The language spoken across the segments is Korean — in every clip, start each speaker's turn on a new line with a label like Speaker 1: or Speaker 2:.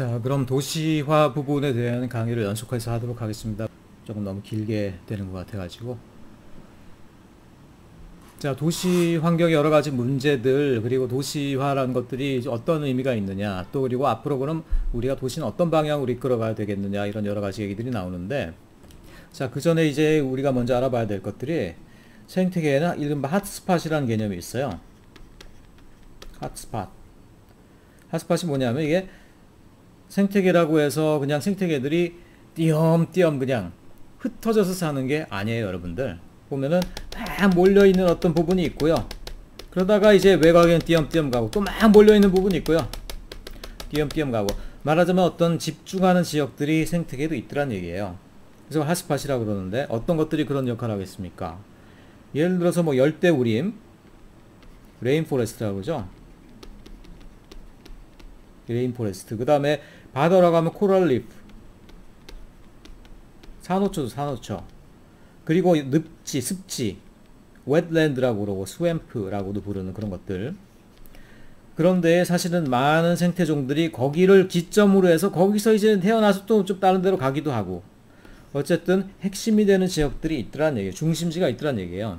Speaker 1: 자, 그럼 도시화 부분에 대한 강의를 연속해서 하도록 하겠습니다. 조금 너무 길게 되는 것 같아가지고. 자, 도시 환경의 여러 가지 문제들, 그리고 도시화라는 것들이 어떤 의미가 있느냐, 또 그리고 앞으로 그럼 우리가 도시는 어떤 방향으로 이끌어가야 되겠느냐, 이런 여러 가지 얘기들이 나오는데, 자, 그 전에 이제 우리가 먼저 알아봐야 될 것들이 생태계에는 이른바 핫스팟이라는 개념이 있어요. 핫스팟. 핫스팟이 뭐냐면 이게 생태계라고 해서 그냥 생태계들이 띄엄띄엄 그냥 흩어져서 사는 게 아니에요, 여러분들. 보면은 막 몰려있는 어떤 부분이 있고요. 그러다가 이제 외곽에는 띄엄띄엄 가고 또 막 몰려있는 부분이 있고요. 띄엄띄엄 가고. 말하자면 어떤 집중하는 지역들이 생태계도 있더란 얘기예요. 그래서 핫스팟이라고 그러는데 어떤 것들이 그런 역할을 하겠습니까? 예를 들어서 뭐 열대우림, 레인포레스트라고 그러죠. 레인포레스트. 그 다음에 바다라고 하면 코랄리프, 산호초도 산호초. 그리고 늪지, 습지, 웻랜드라고 그러고 스웸프라고도 부르는 그런 것들. 그런데 사실은 많은 생태종들이 거기를 기점으로 해서 거기서 이제 태어나서 또 좀 다른 데로 가기도 하고, 어쨌든 핵심이 되는 지역들이 있더란 얘기예요. 중심지가 있더란 얘기예요.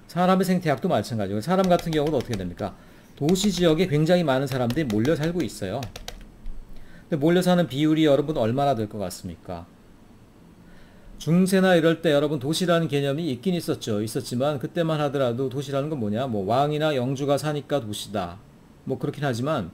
Speaker 1: 사람의 생태학도 마찬가지고, 사람 같은 경우도 어떻게 됩니까? 도시 지역에 굉장히 많은 사람들이 몰려 살고 있어요. 근데 몰려 사는 비율이 여러분 얼마나 될 것 같습니까? 중세나 이럴 때 여러분 도시라는 개념이 있긴 있었지만 그때만 하더라도 도시라는 건 뭐냐? 뭐 왕이나 영주가 사니까 도시다. 뭐 그렇긴 하지만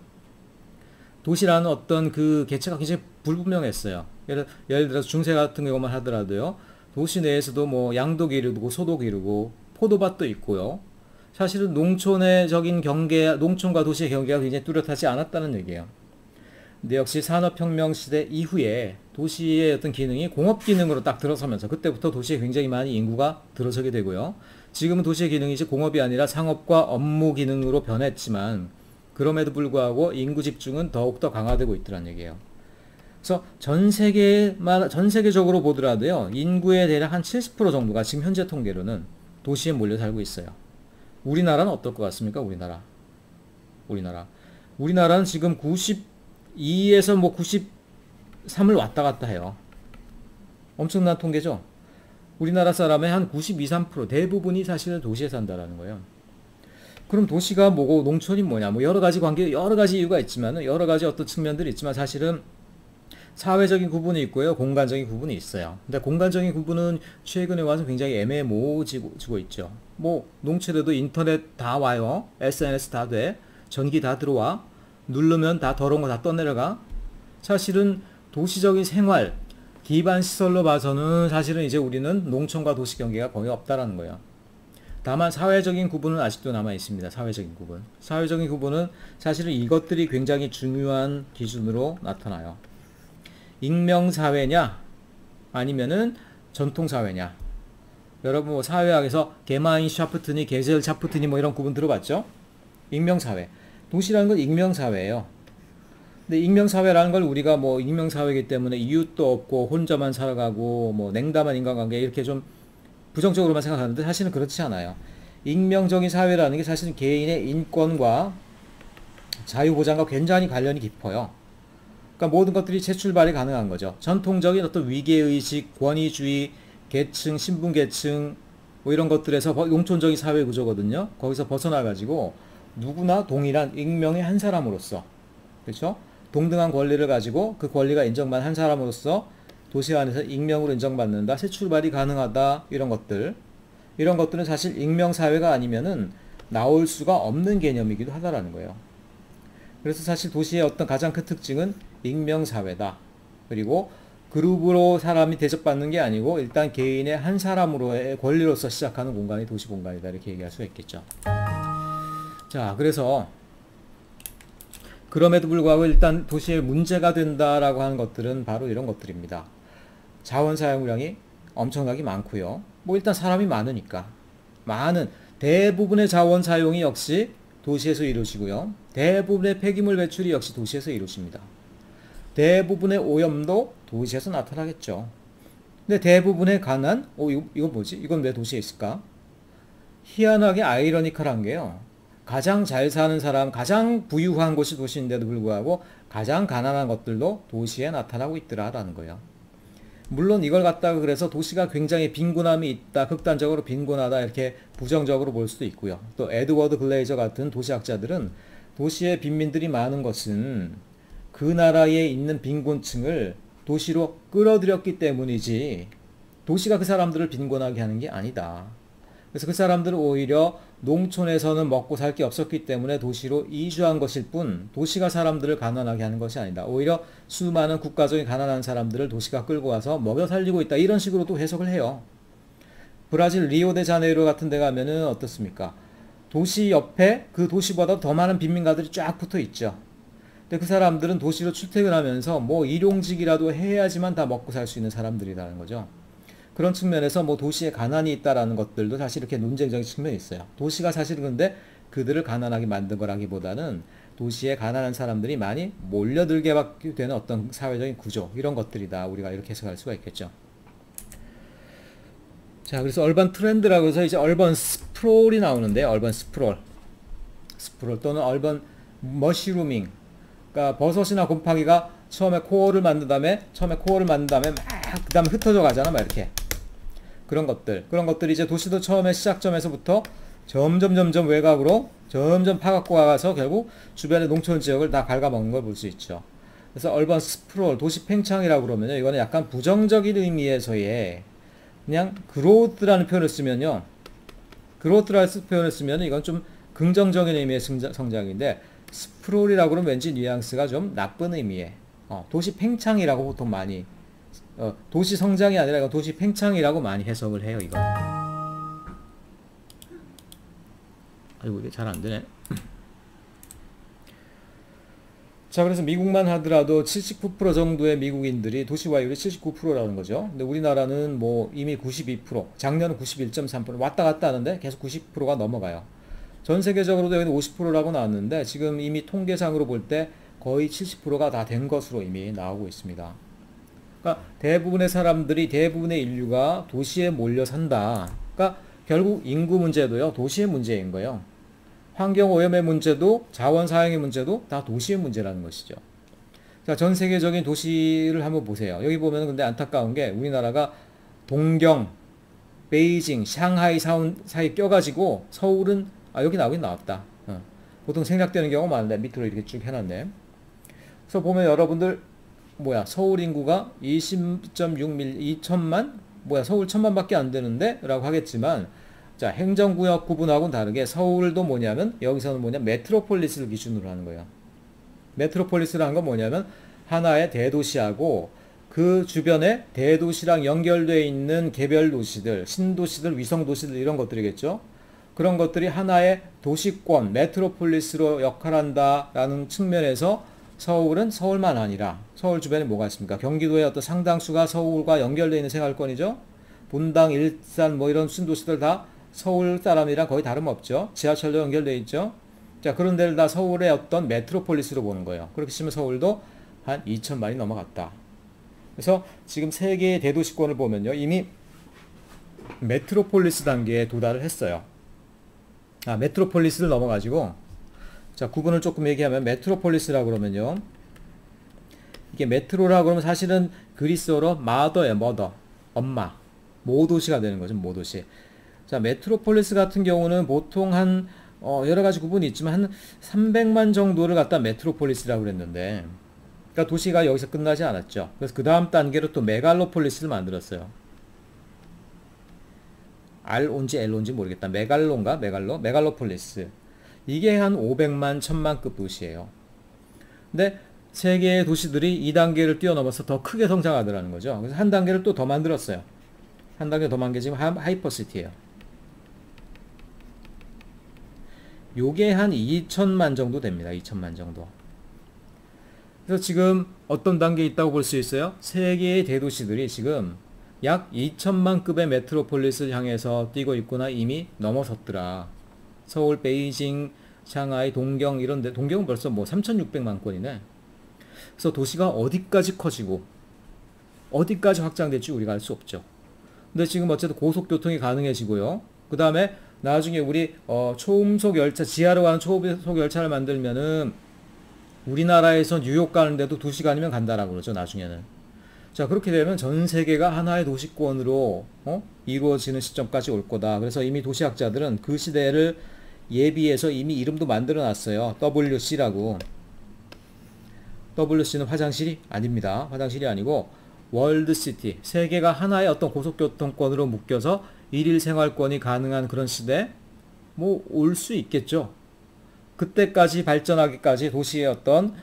Speaker 1: 도시라는 어떤 그 개체가 굉장히 불분명했어요. 예를 들어서 중세 같은 경우만 하더라도요. 도시 내에서도 뭐 양도 기르고 소도 기르고 포도밭도 있고요. 사실은 농촌의 경계, 농촌과 도시의 경계가 굉장히 뚜렷하지 않았다는 얘기예요. 근데 역시 산업혁명 시대 이후에 도시의 어떤 기능이 공업 기능으로 딱 들어서면서 그때부터 도시에 굉장히 많이 인구가 들어서게 되고요. 지금은 도시의 기능이 이제 공업이 아니라 상업과 업무 기능으로 변했지만 그럼에도 불구하고 인구 집중은 더욱더 강화되고 있더란 얘기예요. 그래서 전 세계적으로 보더라도요. 인구의 대략 한 70% 정도가 지금 현재 통계로는 도시에 몰려 살고 있어요. 우리나라는 어떨 것 같습니까? 우리나라는 지금 92에서 뭐 93을 왔다 갔다 해요. 엄청난 통계죠? 우리나라 사람의 한 92, 3% 대부분이 사실은 도시에 산다라는 거예요. 그럼 도시가 뭐고 농촌이 뭐냐? 뭐 여러 가지 이유가 있지만 여러 가지 어떤 측면들이 있지만 사실은 사회적인 구분이 있고요. 공간적인 구분이 있어요. 근데 공간적인 구분은 최근에 와서 굉장히 애매모호해지고 있죠. 뭐 농촌에도 인터넷 다 와요. SNS 다 돼. 전기 다 들어와. 누르면 다 더러운 거 다 떠내려가. 사실은 도시적인 생활 기반 시설로 봐서는 사실은 이제 우리는 농촌과 도시 경계가 거의 없다라는 거예요. 다만 사회적인 구분은 아직도 남아 있습니다. 사회적인 구분은 사실은 이것들이 굉장히 중요한 기준으로 나타나요. 익명사회냐 아니면은 전통사회냐. 여러분 뭐 사회학에서 게마인샤프트니 게젤샤프트니 뭐 이런 구분 들어봤죠? 익명사회. 도시라는 건 익명사회예요. 근데 익명사회라는 걸 우리가 뭐 익명사회이기 때문에 이웃도 없고 혼자만 살아가고 뭐 냉담한 인간관계 이렇게 좀 부정적으로만 생각하는데 사실은 그렇지 않아요. 익명적인 사회라는 게 사실은 개인의 인권과 자유보장과 굉장히 관련이 깊어요. 그러니까 모든 것들이 재출발이 가능한 거죠. 전통적인 어떤 위계의식, 권위주의, 계층, 신분계층 뭐 이런 것들에서 농촌적인 사회 구조거든요. 거기서 벗어나가지고 누구나 동일한 익명의 한 사람으로서, 그렇죠? 동등한 권리를 가지고 그 권리가 인정받는 한 사람으로서 도시 안에서 익명으로 인정받는다, 새 출발이 가능하다, 이런 것들은 사실 익명사회가 아니면은 나올 수가 없는 개념이기도 하다라는 거예요. 그래서 사실 도시의 어떤 가장 큰 특징은 익명사회다. 그리고 그룹으로 사람이 대접받는 게 아니고 일단 개인의 한 사람으로의 권리로서 시작하는 공간이 도시 공간이다. 이렇게 얘기할 수가 있겠죠. 자, 그래서 그럼에도 불구하고 일단 도시에 문제가 된다라고 하는 것들은 바로 이런 것들입니다. 자원 사용량이 엄청나게 많고요. 뭐 일단 사람이 많으니까 대부분의 자원 사용이 역시 도시에서 이루어지고요. 대부분의 폐기물 배출이 역시 도시에서 이루어집니다. 대부분의 오염도 도시에서 나타나겠죠. 근데 대부분의 가난, 이건 뭐지? 이건 왜 도시에 있을까? 희한하게 아이러니컬한 게요. 가장 잘 사는 사람, 가장 부유한 곳이 도시인데도 불구하고 가장 가난한 것들도 도시에 나타나고 있더라라는 거예요. 물론 이걸 갖다가 그래서 도시가 굉장히 빈곤함이 있다, 극단적으로 빈곤하다 이렇게 부정적으로 볼 수도 있고요. 또 에드워드 글레이저 같은 도시학자들은 도시에 빈민들이 많은 것은 그 나라에 있는 빈곤층을 도시로 끌어들였기 때문이지 도시가 그 사람들을 빈곤하게 하는 게 아니다. 그래서 그 사람들은 오히려 농촌에서는 먹고 살 게 없었기 때문에 도시로 이주한 것일 뿐 도시가 사람들을 가난하게 하는 것이 아니다. 오히려 수많은 국가적인 가난한 사람들을 도시가 끌고 와서 먹여 살리고 있다. 이런 식으로 또 해석을 해요. 브라질 리오데자네이루 같은 데 가면은 어떻습니까? 도시 옆에 그 도시보다 더 많은 빈민가들이 쫙 붙어 있죠. 근데 그 사람들은 도시로 출퇴근하면서 뭐 일용직이라도 해야지만 다 먹고 살 수 있는 사람들이라는 거죠. 그런 측면에서 뭐 도시에 가난이 있다라는 것들도 사실 이렇게 논쟁적인 측면이 있어요. 도시가 사실은 근데 그들을 가난하게 만든 거라기보다는 도시에 가난한 사람들이 많이 몰려들게 되는 어떤 사회적인 구조, 이런 것들이다. 우리가 이렇게 해석할 수가 있겠죠. 자, 그래서 얼반 트렌드라고 해서 이제 얼반 스프롤이 나오는데, 얼반 스프롤 또는 얼반 머시루밍. 그러니까 버섯이나 곰팡이가 처음에 코어를 만든 다음에 막 그 다음에 흩어져 가잖아, 막 이렇게. 그런 것들이 이제 도시도 처음에 시작점에서부터 점점 외곽으로 점점 파갖고 가서 결국 주변의 농촌 지역을 다 갉아먹는 걸 볼 수 있죠. 그래서 얼반 스프롤, 도시 팽창이라고 그러면요, 이거는 약간 부정적인 의미에서의 그냥 그로우스라는 표현을 쓰면요, 이건 좀 긍정적인 의미의 성장인데, 스프롤이라고 그러면 왠지 뉘앙스가 좀 나쁜 의미의, 도시 팽창이라고 보통 많이, 도시 성장이 아니라 이건 도시 팽창이라고 많이 해석을 해요, 이거. 아이고, 이게 잘 안 되네. 자, 그래서 미국만 하더라도 79% 정도의 미국인들이 도시화율이 79%라는 거죠. 근데 우리나라는 뭐 이미 92%, 작년은 91.3% 왔다 갔다 하는데 계속 90%가 넘어가요. 전 세계적으로도 여기는 50%라고 나왔는데 지금 이미 통계상으로 볼 때 거의 70%가 다 된 것으로 이미 나오고 있습니다. 그러니까 대부분의 사람들이, 대부분의 인류가 도시에 몰려 산다. 그러니까 결국 인구 문제도요, 도시의 문제인 거예요. 환경오염의 문제도, 자원 사용의 문제도 다 도시의 문제라는 것이죠. 자, 전 세계적인 도시를 한번 보세요. 여기 보면 근데 안타까운 게 우리나라가 동경, 베이징, 샹하이 사이 껴가지고 서울은, 여기 나오긴 나왔다. 보통 생략되는 경우가 많은데 밑으로 이렇게 쭉 해놨네. 그래서 보면 여러분들, 서울 인구가 20.6밀, 2천만? 서울 1,000만 밖에 안 되는데? 라고 하겠지만, 자, 행정구역 구분하고는 다르게 서울도 뭐냐면, 여기서는 메트로폴리스를 기준으로 하는 거예요. 메트로폴리스라는 건 뭐냐면, 하나의 대도시하고 그 주변에 대도시랑 연결되어 있는 개별 도시들, 신도시들, 위성도시들 이런 것들이겠죠. 그런 것들이 하나의 도시권, 메트로폴리스로 역할한다라는 측면에서 서울은 서울만 아니라 서울 주변에 뭐가 있습니까? 경기도의 어떤 상당수가 서울과 연결되어 있는 생활권이죠. 분당, 일산 이런 신도시들 다 서울 사람이랑 거의 다름없죠. 지하철도 연결되어 있죠. 자, 그런 데를 다 서울의 어떤 메트로폴리스로 보는 거예요. 그렇게 치면 서울도 한 2천만이 넘어갔다. 그래서 지금 세계의 대도시권을 보면요, 이미 메트로폴리스 단계에 도달을 했어요. 메트로폴리스를 넘어가지고, 자, 구분을 조금 얘기하면 메트로폴리스라고 그러면요, 이게 메트로라고 그러면 사실은 그리스어로 마더예요. 머더, 엄마, 모도시가 되는 거죠. 모도시. 자, 메트로폴리스 같은 경우는 보통 한 여러 가지 구분이 있지만 한 300만 정도를 갖다 메트로폴리스라고 그랬는데, 그러니까 도시가 여기서 끝나지 않았죠. 그래서 그 다음 단계로 또 메갈로폴리스를 만들었어요. R온지 L온지 모르겠다. 메갈로폴리스. 이게 한 500만, 1000만급 도시예요. 근데 세계의 도시들이 2단계를 뛰어넘어서 더 크게 성장하더라는 거죠. 그래서 한 단계를 또 더 만들었어요. 한 단계 더 만든 게 지금 하이퍼시티예요. 요게 한 2천만 정도 됩니다. 2천만 정도. 그래서 지금 어떤 단계에 있다고 볼 수 있어요? 세계의 대도시들이 지금 약 2천만급의 메트로폴리스를 향해서 뛰고 있구나, 이미 넘어섰더라. 서울, 베이징, 샹하이, 동경 이런 데, 동경은 벌써 3,600만 건이네. 그래서 도시가 어디까지 커지고 어디까지 확장될지 우리가 알 수 없죠. 근데 지금 어쨌든 고속교통이 가능해지고요. 그 다음에 나중에 우리 초음속 열차, 지하로 가는 초음속 열차를 만들면은 우리나라에서 뉴욕 가는데도 2시간이면 간다라고 그러죠, 나중에는. 자, 그렇게 되면 전 세계가 하나의 도시권으로 이루어지는 시점까지 올 거다. 그래서 이미 도시학자들은 그 시대를 예비해서 이미 이름도 만들어 놨어요. WC라고. WC는 화장실이 아닙니다. 화장실이 아니고 월드시티, 세계가 하나의 어떤 고속교통권으로 묶여서 일일 생활권이 가능한 그런 시대, 뭐 올 수 있겠죠. 그때까지 발전하기까지 도시의 어떤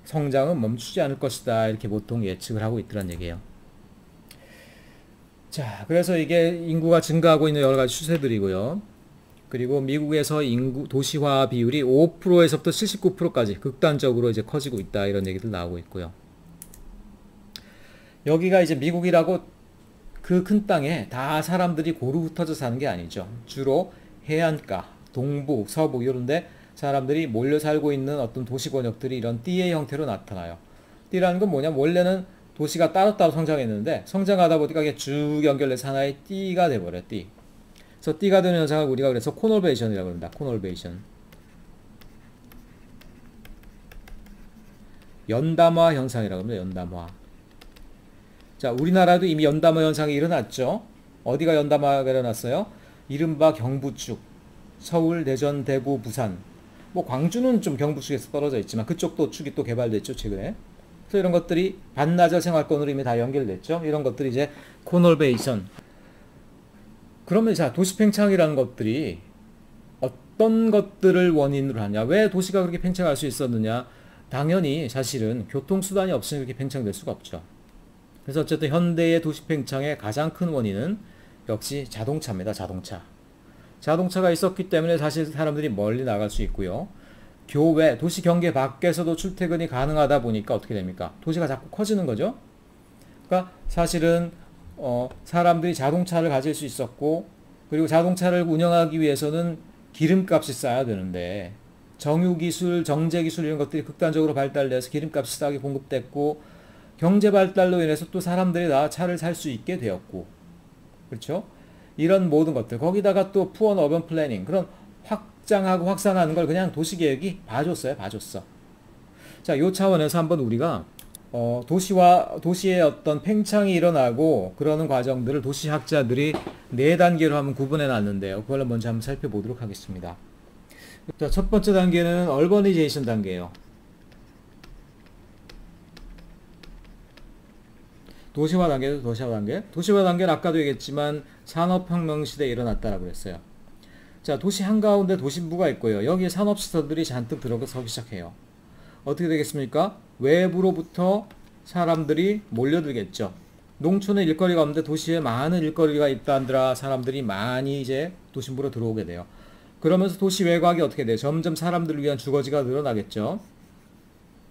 Speaker 1: 성장은 멈추지 않을 것이다, 이렇게 보통 예측을 하고 있더란 얘기예요. 자, 그래서 이게 인구가 증가하고 있는 여러 가지 추세들이고요. 그리고 미국에서 인구 도시화 비율이 5%에서부터 79%까지 극단적으로 이제 커지고 있다, 이런 얘기들 나오고 있고요. 여기가 이제 미국이라고 그 큰 땅에 다 사람들이 고루 흩어져 사는 게 아니죠. 주로 해안가, 동부, 서부 이런데 사람들이 몰려 살고 있는 어떤 도시 권역들이 이런 띠의 형태로 나타나요. 띠라는 건 뭐냐면 원래는 도시가 따로따로 성장했는데 성장하다 보니까 이게 쭉 연결돼서 하나의 띠가 돼버려요. 띠. 그래서 띠가 되는 현상을 우리가 그래서 코널베이션이라고 합니다. 코널베이션. 연담화 현상이라고 합니다. 연담화. 자, 우리나라도 이미 연담화 현상이 일어났죠. 어디가 연담화가 일어났어요? 이른바 경부축, 서울, 대전, 대구, 부산. 뭐 광주는 좀 경부축에서 떨어져 있지만 그쪽도 축이 또 개발됐죠, 최근에. 그래서 이런 것들이 반나절 생활권으로 이미 다 연결됐죠. 이런 것들이 이제 코널베이션. 그러면 자, 도시 팽창이라는 것들이 어떤 것들을 원인으로 하냐? 왜 도시가 그렇게 팽창할 수 있었느냐? 당연히 사실은 교통수단이 없으면 그렇게 팽창될 수가 없죠. 그래서 어쨌든 현대의 도시 팽창의 가장 큰 원인은 역시 자동차입니다. 자동차. 자동차가 있었기 때문에 사실 사람들이 멀리 나갈 수 있고요. 교외, 도시 경계 밖에서도 출퇴근이 가능하다 보니까 어떻게 됩니까? 도시가 자꾸 커지는 거죠. 그러니까 사실은 사람들이 자동차를 가질 수 있었고, 그리고 자동차를 운영하기 위해서는 기름값이 싸야 되는데 정유기술, 정제기술 이런 것들이 극단적으로 발달돼서 기름값이 싸게 공급됐고, 경제 발달로 인해서 또 사람들이 다 차를 살 수 있게 되었고, 그렇죠? 이런 모든 것들, 거기다가 또 푸어 어반 플래닝, 그런 확장하고 확산하는 걸 그냥 도시계획이 봐줬어요. 봐줬어. 자, 요 차원에서 한번 우리가 도시의 어떤 팽창이 일어나고 그러는 과정들을 도시학자들이 4단계로 한번 구분해 놨는데요. 그걸 먼저 한번 살펴보도록 하겠습니다. 자, 첫 번째 단계는 얼버니제이션 단계예요. 도시화 단계도 도시화 단계. 도시화 단계는 아까도 얘기했지만 산업혁명 시대에 일어났다라고 했어요. 자, 도시 한가운데 도심부가 있고요. 여기에 산업시설들이 잔뜩 들어서기 시작해요. 어떻게 되겠습니까? 외부로부터 사람들이 몰려들겠죠. 농촌에 일거리가 없는데 도시에 많은 일거리가 있다더라. 사람들이 많이 이제 도심부로 들어오게 돼요. 그러면서 도시 외곽이 어떻게 돼요? 점점 사람들을 위한 주거지가 늘어나겠죠.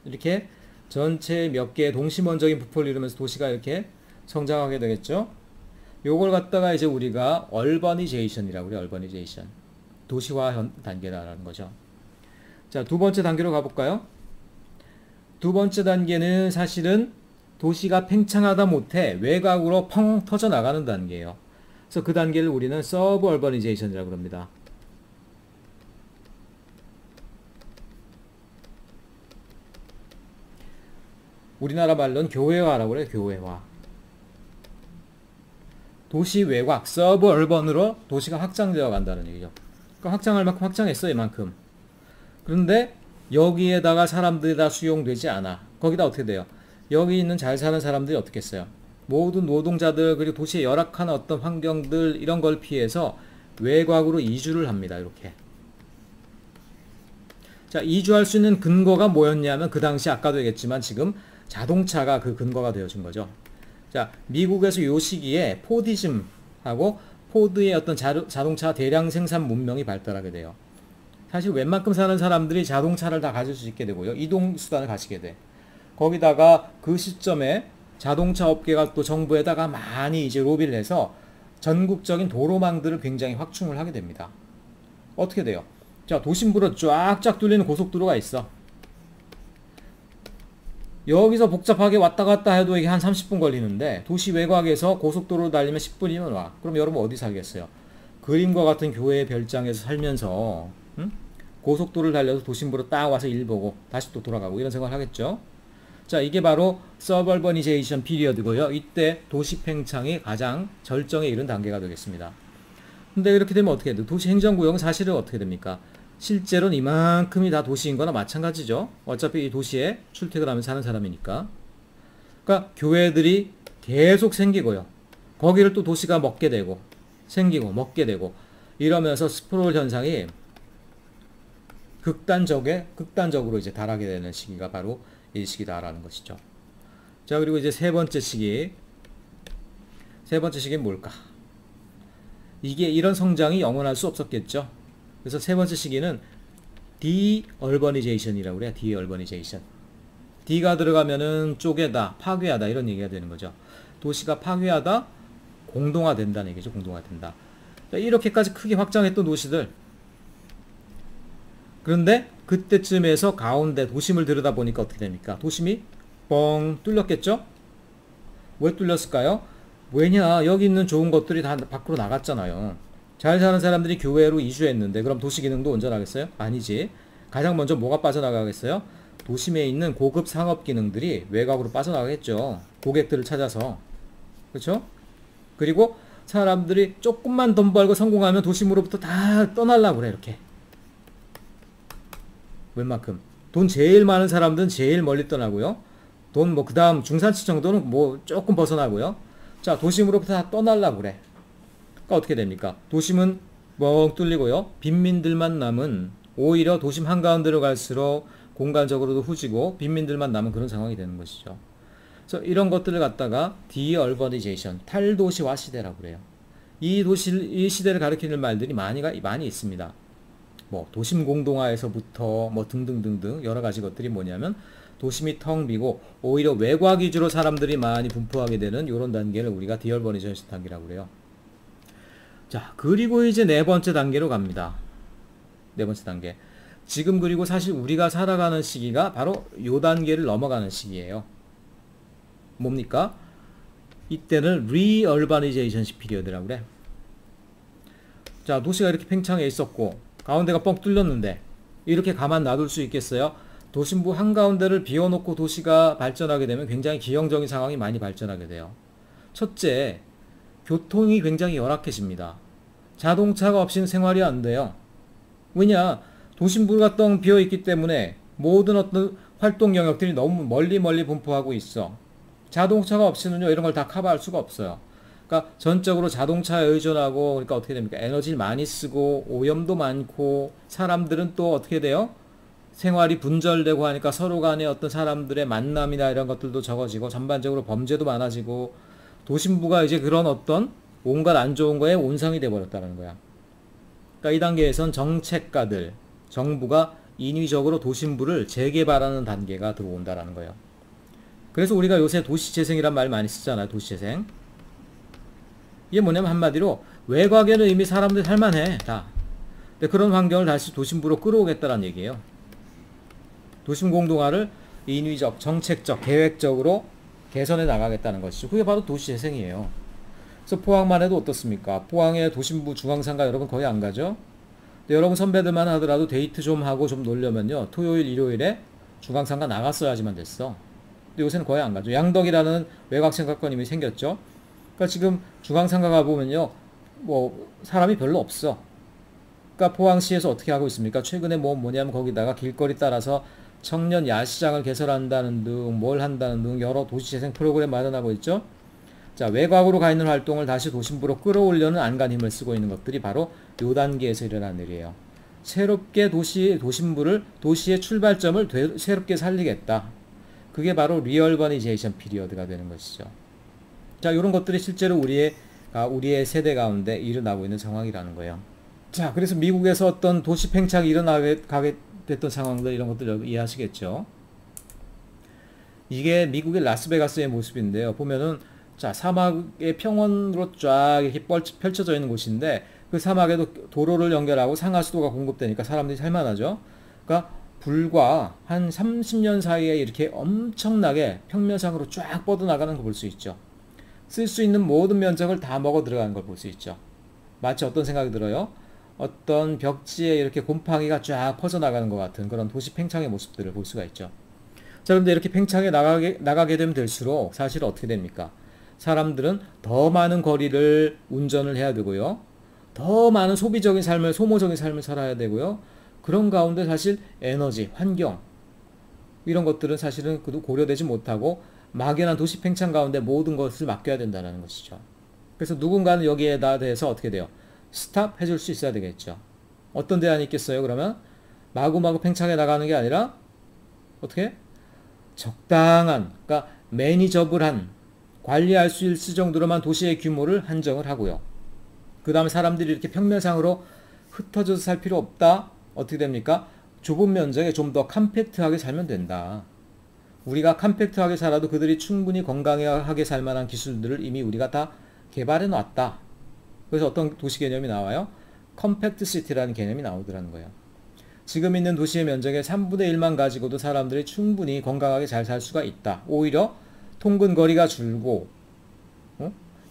Speaker 1: 이렇게 전체 몇 개의 동심원적인 부풀을 이루면서 도시가 이렇게 성장하게 되겠죠. 요걸 갖다가 이제 우리가 얼버니제이션이라고 그래요. 얼버니제이션. 도시화 단계라는 거죠. 자, 두 번째 단계로 가볼까요? 두 번째 단계는 사실은 도시가 팽창하다 못해 외곽으로 펑 터져 나가는 단계예요. 그래서 그 단계를 우리는 서브 얼버니제이션이라고 합니다. 우리나라 말로는 교외화라고 그래요. 교외화. 도시 외곽, 서브 얼번으로 도시가 확장되어 간다는 얘기죠. 그러니까 확장할 만큼 확장했어요. 이만큼. 그런데 여기에다가 사람들이 다 수용되지 않아. 거기다 어떻게 돼요? 여기 있는 잘 사는 사람들이 어떻게 했어요? 모든 노동자들, 그리고 도시의 열악한 어떤 환경들, 이런 걸 피해서 외곽으로 이주를 합니다. 이렇게. 자, 이주할 수 있는 근거가 뭐였냐면 그 당시 아까도 얘기했지만 지금 자동차가 그 근거가 되어준 거죠. 자, 미국에서 요 시기에 포디즘하고 포드의 어떤 자동차 대량 생산 문명이 발달하게 돼요. 사실 웬만큼 사는 사람들이 자동차를 다 가질 수 있게 되고요. 이동수단을 가지게 돼. 거기다가 그 시점에 자동차 업계가 또 정부에다가 많이 이제 로비를 해서 전국적인 도로망들을 굉장히 확충을 하게 됩니다. 어떻게 돼요? 자, 도심부로 쫙쫙 뚫리는 고속도로가 있어. 여기서 복잡하게 왔다 갔다 해도 이게 한 30분 걸리는데 도시 외곽에서 고속도로로 달리면 10분이면 와. 그럼 여러분 어디 살겠어요? 그림과 같은 교회의 별장에서 살면서 고속도로를 달려서 도심부로 딱 와서 일 보고 다시 또 돌아가고 이런 생각을 하겠죠. 자, 이게 바로 서버버니제이션 피리어드고요. 이때 도시 팽창이 가장 절정에 이른 단계가 되겠습니다. 근데 이렇게 되면 어떻게 돼요? 도시 행정구역은 사실은 어떻게 됩니까? 실제로는 이만큼이 다 도시인 거나 마찬가지죠. 어차피 이 도시에 출퇴근하면서 사는 사람이니까. 그러니까 교회들이 계속 생기고요. 거기를 또 도시가 먹게 되고 생기고 먹게 되고 이러면서 스프롤 현상이 극단적으로 이제 달하게 되는 시기가 바로 이 시기다라는 것이죠. 자, 그리고 이제 세 번째 시기는 뭘까? 이게 이런 성장이 영원할 수 없었겠죠. 그래서 세 번째 시기는 디얼버니제이션이라고 그래요. 디얼버니제이션. D가 들어가면은 쪼개다, 파괴하다 이런 얘기가 되는 거죠. 도시가 파괴하다, 공동화된다는 얘기죠. 공동화된다. 자, 이렇게까지 크게 확장했던 도시들. 그런데 그때쯤에서 가운데 도심을 들여다보니까 어떻게 됩니까? 도심이 뻥 뚫렸겠죠? 왜 뚫렸을까요? 왜냐, 여기 있는 좋은 것들이 다 밖으로 나갔잖아요. 잘 사는 사람들이 교회로 이주했는데 그럼 도시 기능도 온전하겠어요? 아니지. 가장 먼저 뭐가 빠져나가겠어요? 도심에 있는 고급 상업 기능들이 외곽으로 빠져나가겠죠. 고객들을 찾아서. 그렇죠? 그리고 사람들이 조금만 돈 벌고 성공하면 도심으로부터 다 떠나려고 그래. 이렇게. 웬만큼. 돈 제일 많은 사람들은 제일 멀리 떠나고요. 돈 뭐 그 다음 중산층 정도는 뭐 조금 벗어나고요. 자, 도심으로부터 다 떠나려고 그래. 그러니까 어떻게 됩니까? 도심은 멍 뚫리고요. 빈민들만 남은, 오히려 도심 한가운데로 갈수록 공간적으로도 후지고 빈민들만 남은 그런 상황이 되는 것이죠. 그래서 이런 것들을 갖다가 디얼버니제이션, 탈도시화 시대라고 그래요. 이 시대를 가리키는 말들이 많이 있습니다. 뭐 도심 공동화에서부터 뭐 등등등등 여러 가지 것들이 뭐냐면 도심이 텅 비고 오히려 외곽 위주로 사람들이 많이 분포하게 되는 이런 단계를 우리가 디얼버니제이션 단계라고 그래요. 자, 그리고 이제 네 번째 단계로 갑니다. 네 번째 단계. 지금 그리고 사실 우리가 살아가는 시기가 바로 요 단계를 넘어가는 시기예요. 뭡니까? 이때는 리얼바니제이션 피리어드라고 그래. 자, 도시가 이렇게 팽창해 있었고 가운데가 뻥 뚫렸는데 이렇게 가만 놔둘 수 있겠어요? 도심부 한가운데를 비워놓고 도시가 발전하게 되면 굉장히 기형적인 상황이 많이 발전하게 돼요. 첫째, 교통이 굉장히 열악해집니다. 자동차가 없이는 생활이 안 돼요. 왜냐? 도심부가 뻥 비어있기 때문에 모든 어떤 활동 영역들이 너무 멀리 분포하고 있어. 자동차가 없이는요, 이런 걸 다 커버할 수가 없어요. 그러니까 전적으로 자동차에 의존하고, 그러니까 어떻게 됩니까? 에너지를 많이 쓰고 오염도 많고 사람들은 또 어떻게 돼요? 생활이 분절되고 하니까 서로 간에 어떤 사람들의 만남이나 이런 것들도 적어지고 전반적으로 범죄도 많아지고 도심부가 이제 그런 어떤 온갖 안 좋은 거에 온상이 돼버렸다는 거야. 그러니까 이 단계에선 정책가들, 정부가 인위적으로 도심부를 재개발하는 단계가 들어온다라는 거예요. 그래서 우리가 요새 도시재생이란 말 많이 쓰잖아요. 도시재생. 이게 뭐냐면 한마디로 외곽에는 이미 사람들이 살만해. 다. 근데 그런 환경을 다시 도심부로 끌어오겠다는 얘기예요. 도심 공동화를 인위적, 정책적, 계획적으로 개선해 나가겠다는 것이죠. 그게 바로 도시재생이에요. 그래서 포항만 해도 어떻습니까? 포항에 도심부 중앙상가 여러분 거의 안 가죠? 근데 여러분 선배들만 하더라도 데이트 좀 하고 좀 놀려면요. 토요일, 일요일에 중앙상가 나갔어야지만 됐어. 근데 요새는 거의 안 가죠. 양덕이라는 외곽생활권이 생겼죠. 그러니까 지금 중앙상가 가보면요. 뭐 사람이 별로 없어. 그러니까 포항시에서 어떻게 하고 있습니까? 최근에 뭐냐면 거기다가 길거리 따라서 청년 야시장을 개설한다는 등 뭘 한다는 등 여러 도시재생 프로그램 마련하고 있죠. 자, 외곽으로 가 있는 활동을 다시 도심부로 끌어올려는 안간 힘을 쓰고 있는 것들이 바로 요 단계에서 일어난 일이에요. 새롭게 도심부를 도시의 출발점을 새롭게 살리겠다. 그게 바로 리얼버니제이션 피리어드가 되는 것이죠. 자, 이런 것들이 실제로 우리의 세대 가운데 일어나고 있는 상황이라는 거예요. 자, 그래서 미국에서 어떤 도시 팽창이 일어나게 됐던 상황들 이런 것들 여러분 이해하시겠죠? 이게 미국의 라스베가스의 모습인데요. 보면은 자, 사막의 평원으로 쫙 이렇게 펼쳐져 있는 곳인데 그 사막에도 도로를 연결하고 상하수도가 공급되니까 사람들이 살만하죠. 그러니까 불과 한 30년 사이에 이렇게 엄청나게 평면상으로 쫙 뻗어나가는 걸 볼 수 있죠. 쓸 수 있는 모든 면적을 다 먹어 들어가는 걸 볼 수 있죠. 마치 어떤 생각이 들어요? 어떤 벽지에 이렇게 곰팡이가 쫙 퍼져나가는 것 같은 그런 도시 팽창의 모습들을 볼 수가 있죠. 자, 그런데 이렇게 팽창해 나가게 되면 될수록 사실 어떻게 됩니까? 사람들은 더 많은 거리를 운전을 해야 되고요. 더 많은 소비적인 삶을, 소모적인 삶을 살아야 되고요. 그런 가운데 사실 에너지, 환경, 이런 것들은 사실은 고려되지 못하고 막연한 도시 팽창 가운데 모든 것을 맡겨야 된다는 것이죠. 그래서 누군가는 여기에다 대해서 어떻게 돼요? 스탑 해줄 수 있어야 되겠죠. 어떤 대안이 있겠어요? 그러면 마구마구 팽창해 나가는 게 아니라 어떻게? 적당한, 그러니까 매니저블한, 관리할 수 있을 정도로만 도시의 규모를 한정을 하고요. 그 다음에 사람들이 이렇게 평면상으로 흩어져서 살 필요 없다. 어떻게 됩니까? 좁은 면적에 좀 더 컴팩트하게 살면 된다. 우리가 컴팩트하게 살아도 그들이 충분히 건강하게 살 만한 기술들을 이미 우리가 다 개발해 놨다. 그래서 어떤 도시 개념이 나와요? 컴팩트 시티라는 개념이 나오더라는 거예요. 지금 있는 도시의 면적의 3분의 1만 가지고도 사람들이 충분히 건강하게 잘 살 수가 있다. 오히려 통근 거리가 줄고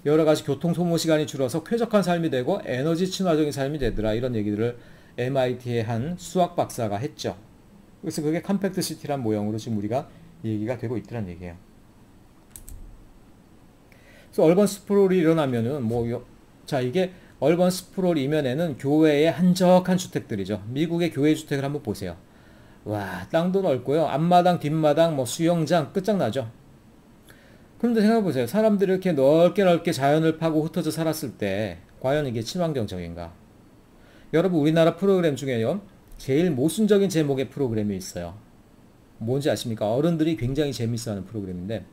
Speaker 1: 여러 가지 교통 소모 시간이 줄어서 쾌적한 삶이 되고 에너지 친화적인 삶이 되더라. 이런 얘기들을 MIT의 한 수학 박사가 했죠. 그래서 그게 컴팩트 시티란 모형으로 지금 우리가 얘기가 되고 있더란 얘기예요. 그래서 얼번 스프롤이 일어나면은 자, 이게 얼번 스프롤 이면에는 교외의 한적한 주택들이죠. 미국의 교외 주택을 한번 보세요. 와, 땅도 넓고요. 앞마당, 뒷마당, 수영장 끝장나죠. 그런데 생각해보세요. 사람들이 이렇게 넓게 자연을 파고 흩어져 살았을 때 과연 이게 친환경적인가? 여러분, 우리나라 프로그램 중에요, 제일 모순적인 제목의 프로그램이 있어요. 뭔지 아십니까? 어른들이 굉장히 재밌어하는 프로그램인데,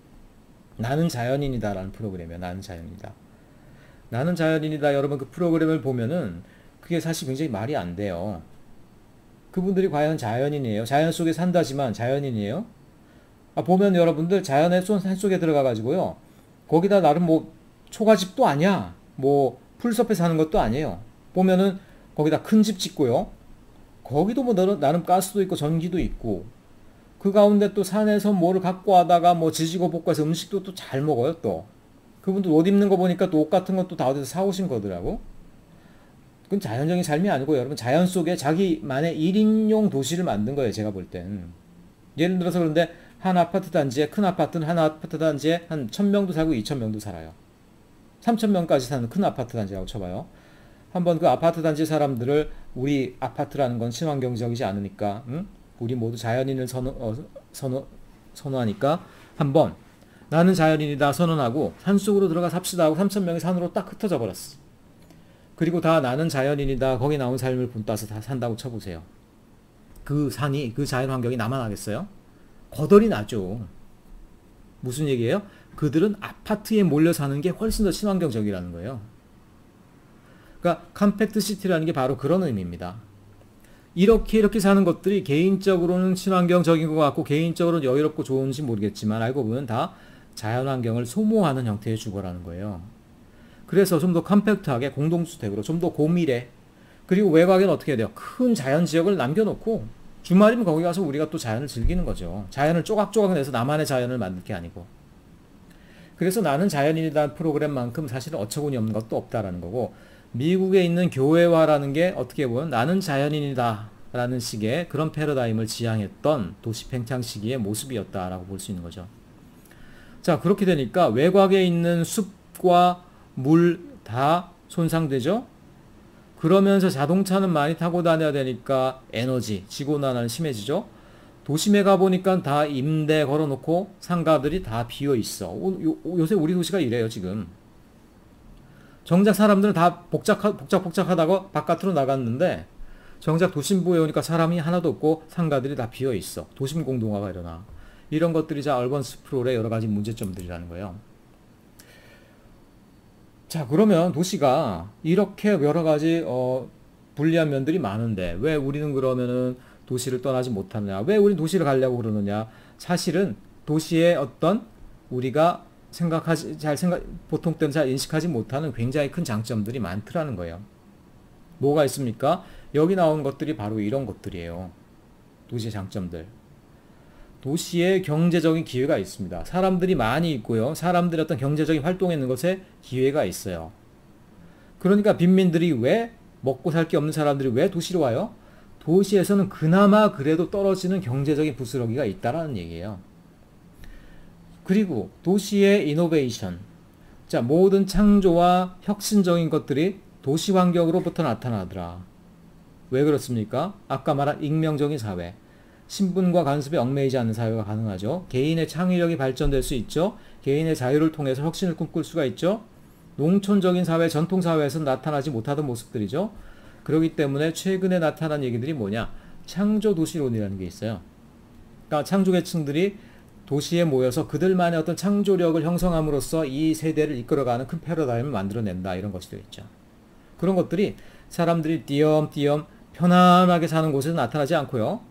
Speaker 1: 나는 자연인이다 라는 프로그램이에요. 나는 자연인이다. 나는 자연인이다. 여러분, 그 프로그램을 보면은 그게 사실 굉장히 말이 안 돼요. 그분들이 과연 자연인이에요? 자연 속에 산다지만 자연인이에요? 보면 여러분들 자연의 산속에 들어가 가지고요, 거기다 나름 초가집도 아니야, 풀숲에 사는 것도 아니에요. 보면은 거기다 큰 집 짓고요, 거기도 나름 가스도 있고 전기도 있고, 그 가운데 또 산에서 뭐를 갖고 와다가 지지고 볶고 해서 음식도 또 잘 먹어요. 또 그분들 옷 입는 거 보니까 또 옷 같은 것도 다 어디서 사오신 거더라고. 그건 자연적인 삶이 아니고 여러분, 자연 속에 자기만의 1인용 도시를 만든 거예요. 제가 볼 땐. 예를 들어서 그런데 한 아파트 단지에, 큰 아파트는 한 아파트 단지에 한 1000명도 살고 2000명도 살아요. 3000명까지 사는 큰 아파트 단지라고 쳐봐요. 한번 그 아파트 단지 사람들을 우리 아파트라는 건 친환경적이지 않으니까, 우리 모두 자연인을 선호하니까 한번 나는 자연인이다 선언하고 산속으로 들어가 삽시다 하고 3000명이 산으로 딱 흩어져 버렸어. 그리고 다 나는 자연인이다, 거기 나온 삶을 본따서 다 산다고 쳐보세요. 그 산이, 그 자연 환경이 남아나겠어요? 거덜이 나죠. 무슨 얘기예요? 그들은 아파트에 몰려 사는 게 훨씬 더 친환경적이라는 거예요. 그러니까 컴팩트 시티라는 게 바로 그런 의미입니다. 이렇게 사는 것들이 개인적으로는 친환경적인 것 같고 개인적으로는 여유롭고 좋은지 모르겠지만 알고 보면 다 자연환경을 소모하는 형태의 주거라는 거예요. 그래서 좀 더 컴팩트하게 공동주택으로 좀 더 고밀해, 그리고 외곽에는 어떻게 해야 돼요? 큰 자연지역을 남겨놓고 주말이면 거기 가서 우리가 또 자연을 즐기는 거죠. 자연을 조각조각 내서 나만의 자연을 만들 게 아니고. 그래서 나는 자연인이라는 프로그램만큼 사실은 어처구니 없는 것도 없다라는 거고, 미국에 있는 교회화라는 게 어떻게 보면 나는 자연인이다 라는 식의 그런 패러다임을 지향했던 도시 팽창 시기의 모습이었다라고 볼 수 있는 거죠. 자, 그렇게 되니까 외곽에 있는 숲과 물 다 손상되죠. 그러면서 자동차는 많이 타고 다녀야 되니까 에너지, 지구온난화는 심해지죠. 도심에 가보니까 다 임대 걸어놓고 상가들이 다 비어있어. 요새 우리 도시가 이래요, 지금. 정작 사람들은 다 복작복작하다가 바깥으로 나갔는데 정작 도심부에 오니까 사람이 하나도 없고 상가들이 다 비어있어. 도심 공동화가 일어나. 이런 것들이 얼번 스프롤의 여러 가지 문제점들이라는 거예요. 자, 그러면 도시가 이렇게 여러 가지 불리한 면들이 많은데 왜 우리는 그러면은 도시를 떠나지 못하느냐? 왜 우리는 도시를 가려고 그러느냐? 사실은 도시의 어떤 우리가 보통 때는 잘 인식하지 못하는 굉장히 큰 장점들이 많더라는 거예요. 뭐가 있습니까? 여기 나온 것들이 바로 이런 것들이에요. 도시의 장점들. 도시에 경제적인 기회가 있습니다. 사람들이 많이 있고요. 사람들의 어떤 경제적인 활동에 있는 것에 기회가 있어요. 그러니까 빈민들이 왜 먹고 살 게 없는 사람들이 왜 도시로 와요? 도시에서는 그나마 그래도 떨어지는 경제적인 부스러기가 있다라는 얘기예요. 그리고 도시의 이노베이션. 자, 모든 창조와 혁신적인 것들이 도시 환경으로부터 나타나더라. 왜 그렇습니까? 아까 말한 익명적인 사회. 신분과 간섭에 얽매이지 않는 사회가 가능하죠. 개인의 창의력이 발전될 수 있죠. 개인의 자유를 통해서 혁신을 꿈꿀 수가 있죠. 농촌적인 사회, 전통사회에서는 나타나지 못하던 모습들이죠. 그렇기 때문에 최근에 나타난 얘기들이 뭐냐? 창조도시론이라는 게 있어요. 그러니까 창조계층들이 도시에 모여서 그들만의 어떤 창조력을 형성함으로써 이 세대를 이끌어가는 큰 패러다임을 만들어낸다. 이런 것이 되겠죠. 그런 것들이 사람들이 띄엄띄엄 편안하게 사는 곳에서 나타나지 않고요.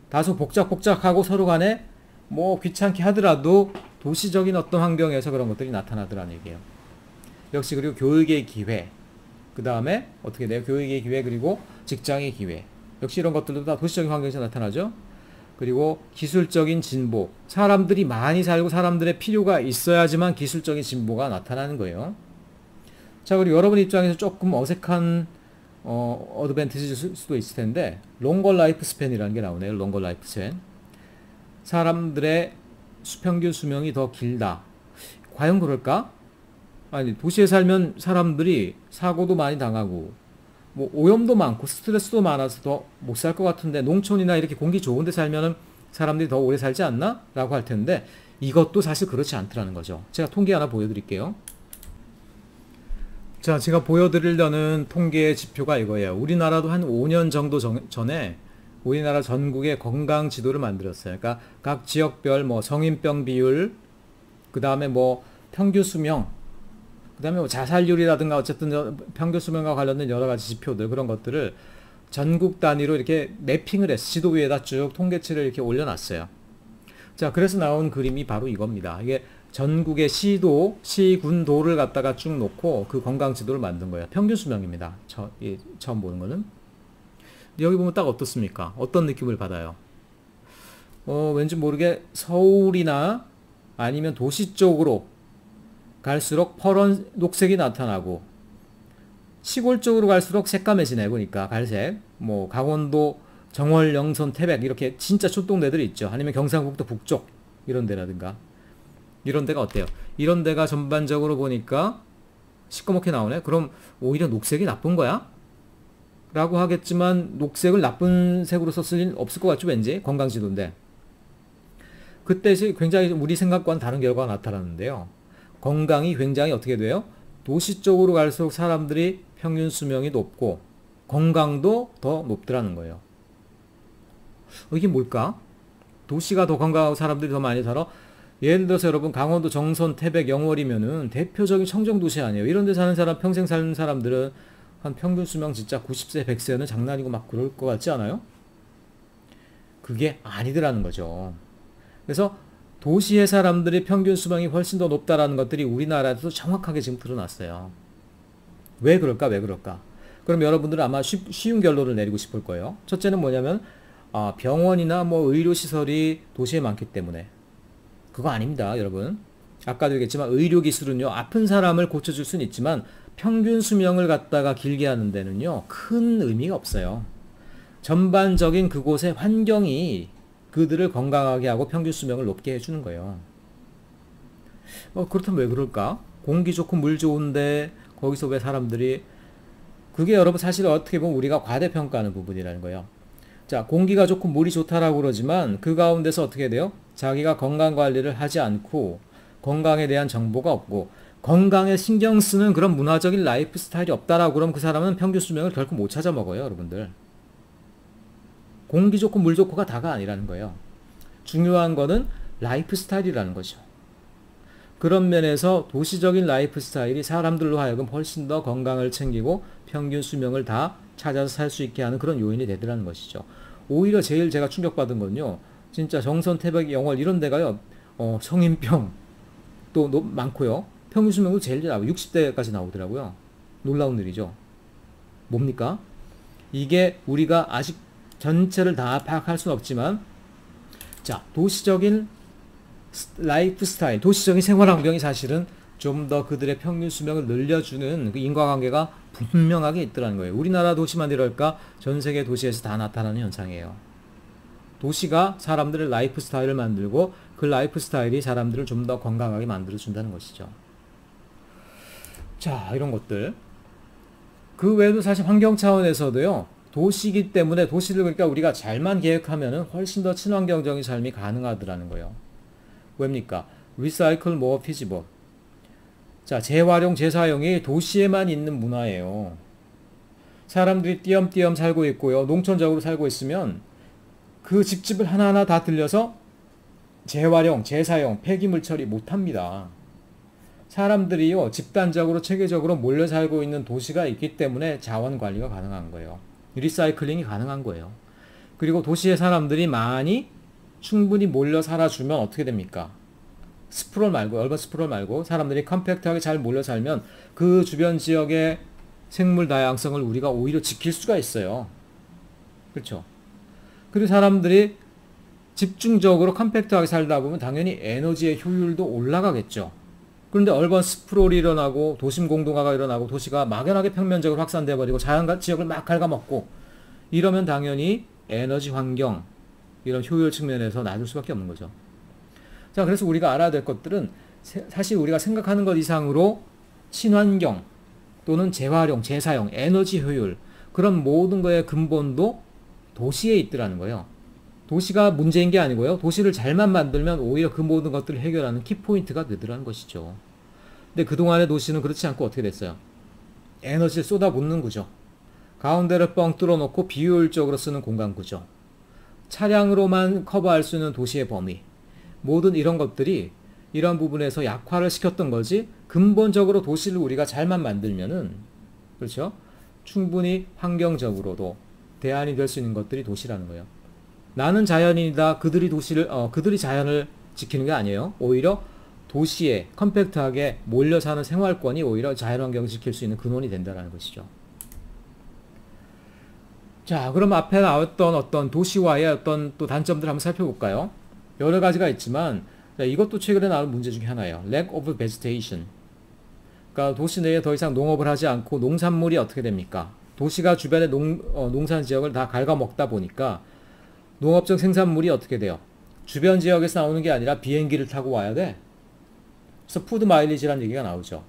Speaker 1: 다소 복작복작하고 서로 간에 뭐 귀찮게 하더라도 도시적인 어떤 환경에서 그런 것들이 나타나더라는 얘기예요. 역시 그리고 교육의 기회, 그 다음에 어떻게 돼요? 교육의 기회 그리고 직장의 기회. 역시 이런 것들도 다 도시적인 환경에서 나타나죠. 그리고 기술적인 진보. 사람들이 많이 살고 사람들의 필요가 있어야지만 기술적인 진보가 나타나는 거예요. 자, 그리고 여러분 입장에서 조금 어색한 어드밴티지일 수도 있을 텐데 롱거 라이프 스팬이라는 게 나오네요. 롱거 라이프 스팬. 사람들의 수평균 수명이 더 길다. 과연 그럴까? 아니, 도시에 살면 사람들이 사고도 많이 당하고 뭐 오염도 많고 스트레스도 많아서 더 못 살 것 같은데 농촌이나 이렇게 공기 좋은 데 살면은 사람들이 더 오래 살지 않나? 라고 할 텐데 이것도 사실 그렇지 않더라는 거죠. 제가 통계 하나 보여드릴게요. 자, 제가 보여드리려는 통계의 지표가 이거예요. 우리나라도 한 5년 정도 전에 우리나라 전국의 건강 지도를 만들었어요. 그러니까 각 지역별 뭐 성인병 비율, 그 다음에 뭐 평균 수명, 그 다음에 뭐 자살률이라든가 어쨌든 평균 수명과 관련된 여러 가지 지표들, 그런 것들을 전국 단위로 이렇게 매핑을 해서 지도 위에다 쭉 통계치를 이렇게 올려놨어요. 자, 그래서 나온 그림이 바로 이겁니다. 이게 전국의 시도, 시군도를 갖다가 쭉 놓고 그 건강 지도를 만든 거예요. 평균 수명입니다. 처음 보는 거는. 여기 보면 딱 어떻습니까? 어떤 느낌을 받아요? 왠지 모르게 서울이나 아니면 도시 쪽으로 갈수록 퍼런 녹색이 나타나고 시골 쪽으로 갈수록 새까매지네. 보니까 갈색. 뭐 강원도 정월, 영선, 태백 이렇게 진짜 촌동네들이 있죠. 아니면 경상북도 북쪽 이런 데라든가. 이런 데가 어때요? 이런 데가 전반적으로 보니까 시꺼멓게 나오네. 그럼 오히려 녹색이 나쁜 거야? 라고 하겠지만 녹색을 나쁜 색으로 썼을 일 없을 것 같죠, 왠지. 건강지도인데. 그때 굉장히 우리 생각과는 다른 결과가 나타나는데요. 건강이 굉장히 어떻게 돼요? 도시 쪽으로 갈수록 사람들이 평균 수명이 높고 건강도 더 높더라는 거예요. 이게 뭘까? 도시가 더 건강하고 사람들이 더 많이 살아? 예를 들어서 여러분 강원도 정선, 태백, 영월이면은 대표적인 청정도시 아니에요. 이런 데 사는 사람, 평생 사는 사람들은 한 평균 수명 진짜 90세, 100세는 장난이고 막 그럴 것 같지 않아요? 그게 아니더라는 거죠. 그래서 도시의 사람들이 평균 수명이 훨씬 더 높다라는 것들이 우리나라에도 정확하게 지금 드러났어요. 왜 그럴까? 왜 그럴까? 그럼 여러분들은 아마 쉬운 결론을 내리고 싶을 거예요. 첫째는 뭐냐면 병원이나 뭐 의료시설이 도시에 많기 때문에. 그거 아닙니다, 여러분. 아까도 얘기했지만 의료기술은요, 아픈 사람을 고쳐줄 수는 있지만 평균 수명을 갖다가 길게 하는 데는요, 큰 의미가 없어요. 전반적인 그곳의 환경이 그들을 건강하게 하고 평균 수명을 높게 해주는 거예요. 그렇다면 왜 그럴까? 공기 좋고 물 좋은데 거기서 왜 사람들이, 그게 여러분 사실 어떻게 보면 우리가 과대평가하는 부분이라는 거예요. 자, 공기가 좋고 물이 좋다라고 그러지만 그 가운데서 어떻게 돼요? 자기가 건강관리를 하지 않고 건강에 대한 정보가 없고 건강에 신경 쓰는 그런 문화적인 라이프 스타일이 없다라고 그러면 그 사람은 평균 수명을 결코 못 찾아 먹어요, 여러분들. 공기 좋고 물 좋고가 다가 아니라는 거예요. 중요한 거는 라이프 스타일이라는 거죠. 그런 면에서 도시적인 라이프 스타일이 사람들로 하여금 훨씬 더 건강을 챙기고 평균 수명을 다 찾아서 살 수 있게 하는 그런 요인이 되더라는 것이죠. 오히려 제일 제가 충격받은 건요, 진짜 정선, 태백, 영월 이런 데가요, 성인병 또 많고요. 평균 수명도 제일 나고 60대까지 나오더라고요. 놀라운 일이죠. 뭡니까? 이게 우리가 아직 전체를 다 파악할 수는 없지만, 자, 도시적인 라이프 스타일, 도시적인 생활 환경이 사실은 좀 더 그들의 평균 수명을 늘려주는 그 인과관계가 분명하게 있더라는 거예요. 우리나라 도시만 이럴까? 전 세계 도시에서 다 나타나는 현상이에요. 도시가 사람들의 라이프 스타일을 만들고 그 라이프 스타일이 사람들을 좀 더 건강하게 만들어준다는 것이죠. 자, 이런 것들. 그 외에도 사실 환경 차원에서도요. 도시이기 때문에 도시를 그러니까 우리가 잘만 계획하면은 훨씬 더 친환경적인 삶이 가능하더라는 거예요. 왜입니까? Recycle more feasible. 자, 재활용, 재사용이 도시에만 있는 문화예요. 사람들이 띄엄띄엄 살고 있고요. 농촌적으로 살고 있으면 그 집집을 하나하나 다 들려서 재활용, 재사용, 폐기물 처리 못합니다. 사람들이요, 집단적으로 체계적으로 몰려 살고 있는 도시가 있기 때문에 자원 관리가 가능한 거예요. 리사이클링이 가능한 거예요. 그리고 도시의 사람들이 많이 충분히 몰려 살아주면 어떻게 됩니까? 스프롤 말고, 얼반 스프롤 말고 사람들이 컴팩트하게 잘 몰려 살면 그 주변 지역의 생물 다양성을 우리가 오히려 지킬 수가 있어요. 그렇죠? 그리고 사람들이 집중적으로 컴팩트하게 살다 보면 당연히 에너지의 효율도 올라가겠죠. 그런데 얼반 스프롤이 일어나고 도심 공동화가 일어나고 도시가 막연하게 평면적으로 확산돼 버리고 자연 지역을 막 갉아먹고 이러면 당연히 에너지 환경 이런 효율 측면에서 낮을 수밖에 없는 거죠. 자, 그래서 우리가 알아야 될 것들은 사실 우리가 생각하는 것 이상으로 친환경 또는 재활용, 재사용, 에너지 효율 그런 모든 거의 근본도 도시에 있더라는 거예요. 도시가 문제인 게 아니고요. 도시를 잘만 만들면 오히려 그 모든 것들을 해결하는 키포인트가 되더라는 것이죠. 근데 그동안의 도시는 그렇지 않고 어떻게 됐어요? 에너지를 쏟아붓는 구조. 가운데를 뻥 뚫어놓고 비효율적으로 쓰는 공간 구조. 차량으로만 커버할 수 있는 도시의 범위. 모든 이런 것들이 이런 부분에서 약화를 시켰던 거지 근본적으로 도시를 우리가 잘만 만들면은 그렇죠? 충분히 환경적으로도 대안이 될 수 있는 것들이 도시라는 거예요. 나는 자연인이다. 그들이 자연을 지키는 게 아니에요. 오히려 도시에 컴팩트하게 몰려 사는 생활권이 오히려 자연환경을 지킬 수 있는 근원이 된다는 것이죠. 자, 그럼 앞에 나왔던 어떤 도시화의 어떤 또 단점들 한번 살펴볼까요? 여러 가지가 있지만 이것도 최근에 나온 문제 중에 하나예요. Lack of vegetation. 그러니까 도시 내에 더 이상 농업을 하지 않고 농산물이 어떻게 됩니까? 도시가 주변의 농산 지역을 다 갉아먹다 보니까 농업적 생산물이 어떻게 돼요? 주변 지역에서 나오는 게 아니라 비행기를 타고 와야 돼. 그래서 푸드 마일리지라는 얘기가 나오죠.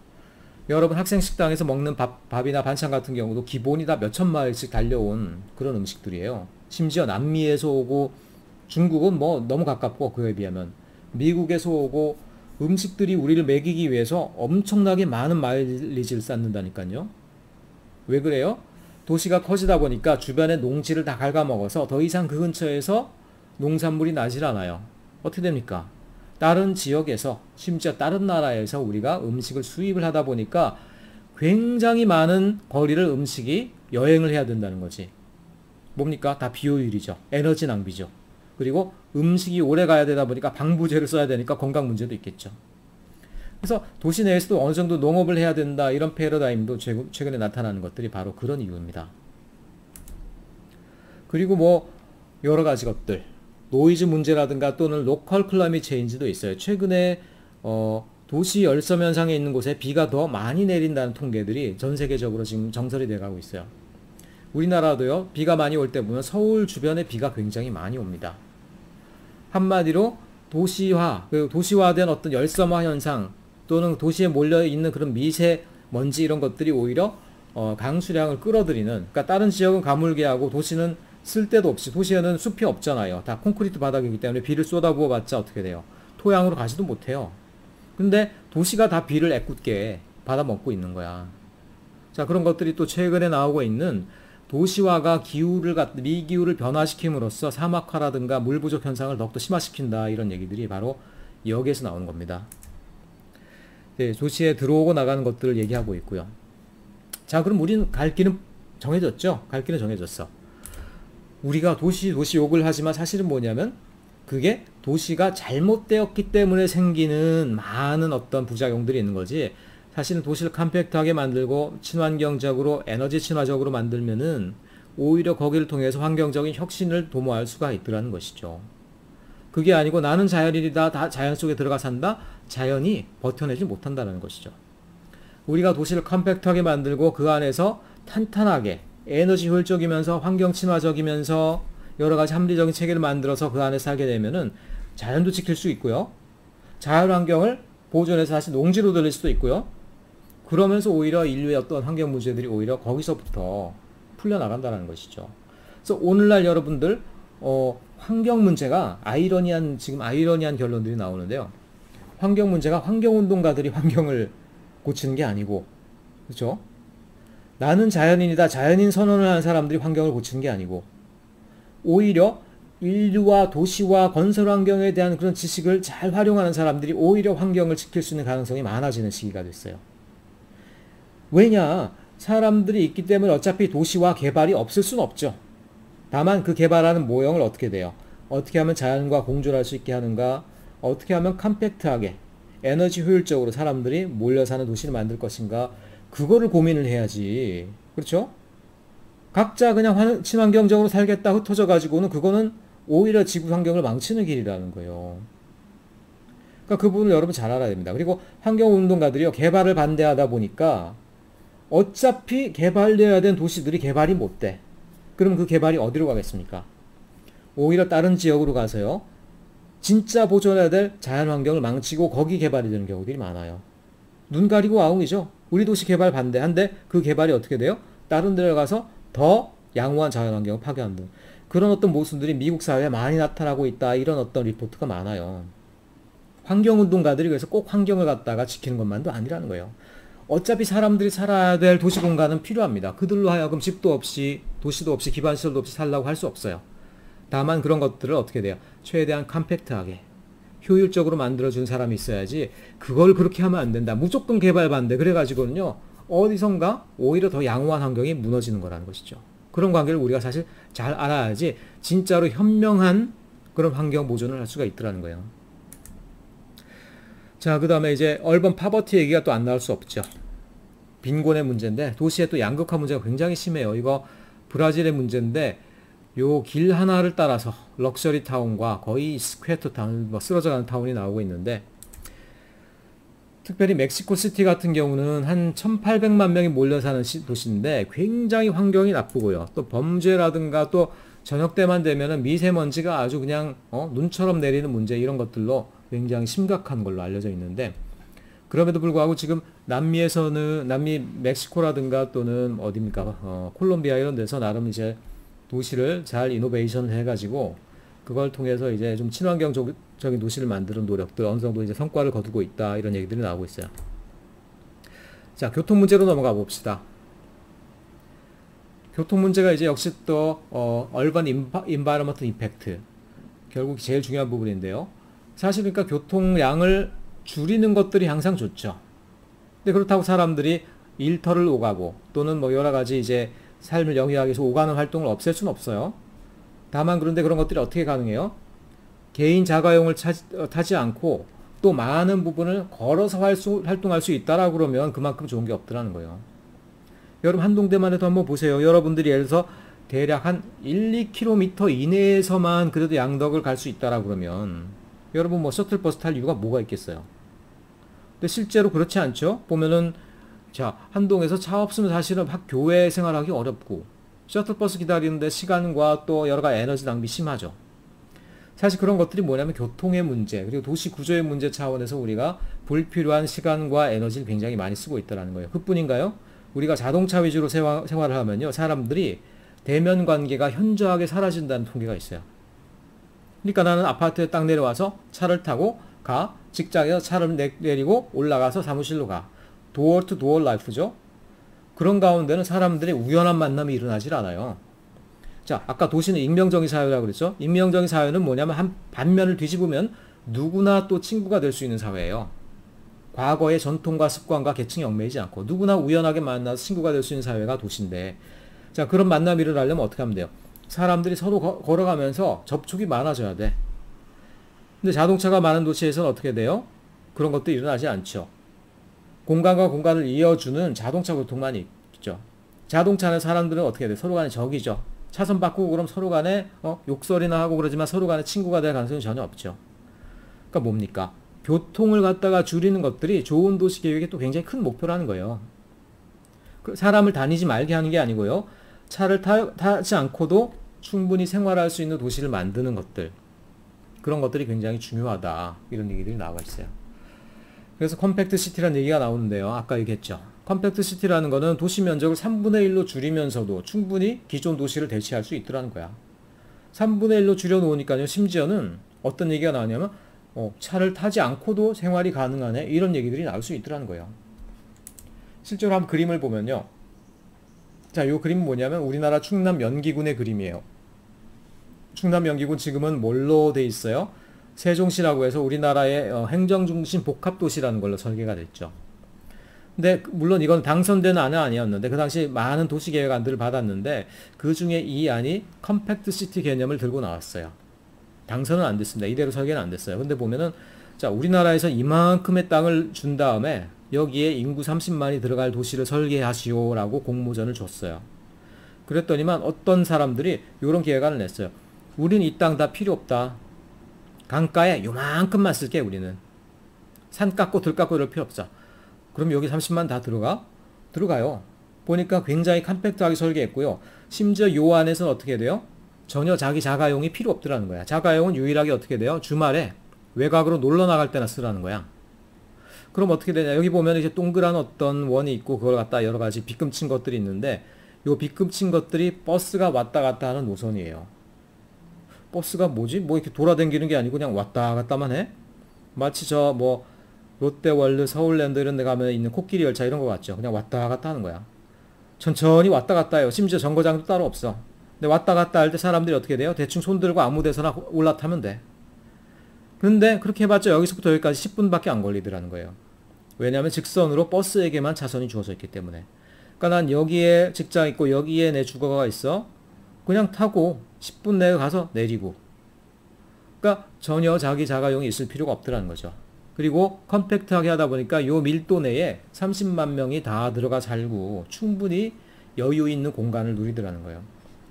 Speaker 1: 여러분 학생 식당에서 먹는 밥이나 반찬 같은 경우도 기본이 다 몇천 마일씩 달려온 그런 음식들이에요. 심지어 남미에서 오고 중국은 뭐 너무 가깝고 그에 비하면 미국에서 오고 음식들이 우리를 먹이기 위해서 엄청나게 많은 마일리지를 쌓는다니까요. 왜 그래요? 도시가 커지다 보니까 주변의 농지를 다 갉아먹어서 더 이상 그 근처에서 농산물이 나질 않아요. 어떻게 됩니까? 다른 지역에서 심지어 다른 나라에서 우리가 음식을 수입을 하다 보니까 굉장히 많은 거리를 음식이 여행을 해야 된다는 거지. 뭡니까? 다 비효율이죠. 에너지 낭비죠. 그리고 음식이 오래 가야 되다 보니까 방부제를 써야 되니까 건강 문제도 있겠죠. 그래서 도시 내에서도 어느 정도 농업을 해야 된다 이런 패러다임도 최근에 나타나는 것들이 바로 그런 이유입니다. 그리고 뭐 여러 가지 것들 노이즈 문제라든가 또는 로컬 클라이밋 체인지도 있어요. 최근에 도시 열섬 현상에 있는 곳에 비가 더 많이 내린다는 통계들이 전 세계적으로 지금 정설이 돼가고 있어요. 우리나라도요. 비가 많이 올 때 보면 서울 주변에 비가 굉장히 많이 옵니다. 한마디로 도시화된 어떤 열섬화 현상 또는 도시에 몰려있는 그런 미세먼지 이런 것들이 오히려 강수량을 끌어들이는, 그러니까 다른 지역은 가물게 하고 도시는 쓸데도 없이, 도시에는 숲이 없잖아요. 다 콘크리트 바닥이기 때문에 비를 쏟아부어 봤자 어떻게 돼요? 토양으로 가지도 못해요. 근데 도시가 다 비를 애꿎게 받아먹고 있는 거야. 자, 그런 것들이 또 최근에 나오고 있는 도시화가 미기후를 변화시킴으로써 사막화라든가 물 부족 현상을 더욱더 심화시킨다 이런 얘기들이 바로 여기에서 나오는 겁니다. 네, 도시에 들어오고 나가는 것들을 얘기하고 있고요. 자, 그럼 우리는 갈 길은 정해졌죠? 갈 길은 정해졌어. 우리가 도시 욕을 하지만 사실은 뭐냐면 그게 도시가 잘못되었기 때문에 생기는 많은 어떤 부작용들이 있는 거지, 사실은 도시를 컴팩트하게 만들고 친환경적으로 에너지 친화적으로 만들면은 오히려 거기를 통해서 환경적인 혁신을 도모할 수가 있더라는 것이죠. 그게 아니고 나는 자연인이다, 다 자연 속에 들어가 산다, 자연이 버텨내지 못한다는 것이죠. 우리가 도시를 컴팩트하게 만들고 그 안에서 탄탄하게 에너지 효율적이면서 환경 친화적이면서 여러 가지 합리적인 체계를 만들어서 그 안에 살게 되면은 자연도 지킬 수 있고요. 자연환경을 보존해서 다시 농지로 돌릴 수도 있고요. 그러면서 오히려 인류의 어떤 환경 문제들이 오히려 거기서부터 풀려나간다는 것이죠. 그래서 오늘날 여러분들 환경 문제가 지금 아이러니한 결론들이 나오는데요. 환경 문제가 환경운동가들이 환경을 고치는 게 아니고, 그렇죠? 나는 자연인이다, 자연인 선언을 하는 사람들이 환경을 고치는 게 아니고, 오히려 인류와 도시와 건설 환경에 대한 그런 지식을 잘 활용하는 사람들이 오히려 환경을 지킬 수 있는 가능성이 많아지는 시기가 됐어요. 왜냐? 사람들이 있기 때문에 어차피 도시와 개발이 없을 수는 없죠. 다만 그 개발하는 모형을 어떻게 돼요? 어떻게 하면 자연과 공존할 수 있게 하는가? 어떻게 하면 컴팩트하게 에너지 효율적으로 사람들이 몰려 사는 도시를 만들 것인가? 그거를 고민을 해야지. 그렇죠? 각자 그냥 친환경적으로 살겠다 흩어져 가지고는 그거는 오히려 지구 환경을 망치는 길이라는 거예요. 그러니까 그 부분을 여러분 잘 알아야 됩니다. 그리고 환경운동가들이요, 개발을 반대하다 보니까 어차피 개발돼야 된 도시들이 개발이 못 돼. 그럼 그 개발이 어디로 가겠습니까? 오히려 다른 지역으로 가서요, 진짜 보존해야 될 자연환경을 망치고 거기 개발이 되는 경우들이 많아요. 눈 가리고 아웅이죠. 우리 도시 개발 반대한데 그 개발이 어떻게 돼요? 다른 데로 가서 더 양호한 자연환경을 파괴한다. 그런 어떤 모습들이 미국 사회에 많이 나타나고 있다. 이런 어떤 리포트가 많아요. 환경운동가들이 그래서 꼭 환경을 갖다가 지키는 것만도 아니라는 거예요. 어차피 사람들이 살아야 될 도시 공간은 필요합니다. 그들로 하여금 집도 없이 도시도 없이 기반시설도 없이 살라고 할 수 없어요. 다만 그런 것들을 어떻게 돼요? 최대한 컴팩트하게 효율적으로 만들어주는 사람이 있어야지, 그걸 그렇게 하면 안 된다, 무조건 개발 반대 그래가지고는요 어디선가 오히려 더 양호한 환경이 무너지는 거라는 것이죠. 그런 관계를 우리가 사실 잘 알아야지 진짜로 현명한 그런 환경 보존을 할 수가 있더라는 거예요. 자, 그 다음에 이제 얼번 파버티 얘기가 또 안 나올 수 없죠. 빈곤의 문제인데, 도시의 또 양극화 문제가 굉장히 심해요. 이거 브라질의 문제인데, 요 길 하나를 따라서 럭셔리 타운과 거의 스퀘터 타운, 쓰러져가는 타운이 나오고 있는데, 특별히 멕시코 시티 같은 경우는 한 1800만 명이 몰려 사는 도시인데 굉장히 환경이 나쁘고요. 또 범죄라든가 또 저녁 때만 되면은 미세먼지가 아주 그냥 눈처럼 내리는 문제, 이런 것들로 굉장히 심각한 걸로 알려져 있는데, 그럼에도 불구하고 지금 남미 멕시코라든가 또는 어디입니까? 콜롬비아 이런 데서 나름 이제 도시를 잘 이노베이션을 해가지고 그걸 통해서 이제 좀 친환경적인 도시를 만드는 노력들 어느 정도 이제 성과를 거두고 있다, 이런 얘기들이 나오고 있어요. 자, 교통 문제로 넘어가 봅시다. 교통 문제가 이제 역시 또 얼번 인바이러먼트 임팩트, 결국 제일 중요한 부분인데요. 사실 그러니까 교통량을 줄이는 것들이 항상 좋죠. 근데 그렇다고 사람들이 일터를 오가고 또는 뭐 여러 가지 이제 삶을 영위하기 위해서 오가는 활동을 없앨 수는 없어요. 다만 그런데 그런 것들이 어떻게 가능해요? 개인 자가용을 타지 않고 또 많은 부분을 걸어서 활동할 수 있다라고 그러면 그만큼 좋은 게 없더라는 거예요. 여러분 한동대만 해도 한번 보세요. 여러분들이 예를 들어서 대략 한 1, 2km 이내에서만 그래도 양덕을 갈 수 있다라고 그러면 여러분 뭐 셔틀버스 탈 이유가 뭐가 있겠어요? 근데 실제로 그렇지 않죠? 보면은 자, 한동에서 차 없으면 사실은 교외 생활하기 어렵고 셔틀버스 기다리는데 시간과 또 여러 가지 에너지 낭비 심하죠. 사실 그런 것들이 뭐냐면 교통의 문제, 그리고 도시 구조의 문제 차원에서 우리가 불필요한 시간과 에너지를 굉장히 많이 쓰고 있다는 거예요. 그뿐인가요? 우리가 자동차 위주로 생활을 하면요, 사람들이 대면 관계가 현저하게 사라진다는 통계가 있어요. 그러니까 나는 아파트에 딱 내려와서 차를 타고 가, 직장에서 차를 내리고 올라가서 사무실로 가. 도어 투 도어 라이프죠. 그런 가운데는 사람들의 우연한 만남이 일어나질 않아요. 자, 아까 도시는 익명적인 사회라고 그랬죠. 익명적인 사회는 뭐냐면 한 반면을 뒤집으면 누구나 또 친구가 될 수 있는 사회예요. 과거의 전통과 습관과 계층이 얽매이지 않고 누구나 우연하게 만나서 친구가 될 수 있는 사회가 도시인데, 자, 그런 만남이 일어나려면 어떻게 하면 돼요? 사람들이 서로 걸어가면서 접촉이 많아져야 돼. 근데 자동차가 많은 도시에서는 어떻게 돼요? 그런 것도 일어나지 않죠. 공간과 공간을 이어주는 자동차 교통만 있죠. 자동차는 사람들은 어떻게 돼? 서로 간에 적이죠. 차선 바꾸고 그럼 서로 간에 욕설이나 하고 그러지만 서로 간에 친구가 될 가능성이 전혀 없죠. 그러니까 뭡니까? 교통을 갖다가 줄이는 것들이 좋은 도시 계획의 또 굉장히 큰 목표라는 거예요. 사람을 다니지 말게 하는 게 아니고요. 차를 타지 않고도 충분히 생활할 수 있는 도시를 만드는 것들. 그런 것들이 굉장히 중요하다. 이런 얘기들이 나와 있어요. 그래서 컴팩트 시티라는 얘기가 나오는데요. 아까 얘기했죠. 컴팩트 시티라는 거는 도시 면적을 3분의 1로 줄이면서도 충분히 기존 도시를 대체할 수 있더라는 거야. 3분의 1로 줄여놓으니까요. 심지어는 어떤 얘기가 나오냐면 차를 타지 않고도 생활이 가능하네. 이런 얘기들이 나올 수 있더라는 거예요. 실제로 한번 그림을 보면요. 자, 이 그림은 뭐냐면 우리나라 충남 연기군의 그림이에요. 충남 연기군 지금은 뭘로 돼 있어요? 세종시라고 해서 우리나라의 행정중심 복합도시라는 걸로 설계가 됐죠. 근데 물론 이건 당선된 안은 아니었는데 그 당시 많은 도시계획안들을 받았는데 그 중에 이 안이 컴팩트 시티 개념을 들고 나왔어요. 당선은 안 됐습니다. 이대로 설계는 안 됐어요. 근데 보면은 자, 우리나라에서 이만큼의 땅을 준 다음에 여기에 인구 30만이 들어갈 도시를 설계하시오라고 공모전을 줬어요. 그랬더니만 어떤 사람들이 이런 계획안을 냈어요. 우린 이 땅 다 필요 없다. 강가에 요만큼만 쓸게 우리는. 산 깎고 들 깎고 이럴 필요 없어. 그럼 여기 30만 다 들어가? 들어가요. 보니까 굉장히 컴팩트하게 설계했고요. 심지어 요 안에서는 어떻게 돼요? 전혀 자기 자가용이 필요 없더라는 거야. 자가용은 유일하게 어떻게 돼요? 주말에 외곽으로 놀러 나갈 때나 쓰라는 거야. 그럼 어떻게 되냐? 여기 보면 이제 동그란 어떤 원이 있고 그걸 갖다 여러 가지 빗금친 것들이 있는데 요 빗금친 것들이 버스가 왔다 갔다 하는 노선이에요. 버스가 뭐지? 뭐 이렇게 돌아다니는 게 아니고 그냥 왔다 갔다만 해? 마치 저 뭐 롯데월드, 서울랜드 이런 데 가면 있는 코끼리 열차 이런 거 같죠? 그냥 왔다 갔다 하는 거야. 천천히 왔다 갔다 해요. 심지어 정거장도 따로 없어. 근데 왔다 갔다 할 때 사람들이 어떻게 돼요? 대충 손 들고 아무 데서나 올라타면 돼. 그런데 그렇게 해봤자 여기서부터 여기까지 10분밖에 안 걸리더라는 거예요. 왜냐하면 직선으로 버스에게만 차선이 주어져 있기 때문에. 그러니까 난 여기에 직장 있고 여기에 내 주거가 있어. 그냥 타고 10분 내에 가서 내리고. 그러니까 전혀 자기 자가용이 있을 필요가 없더라는 거죠. 그리고 컴팩트하게 하다 보니까 요 밀도 내에 30만 명이 다 들어가 살고 충분히 여유 있는 공간을 누리더라는 거예요.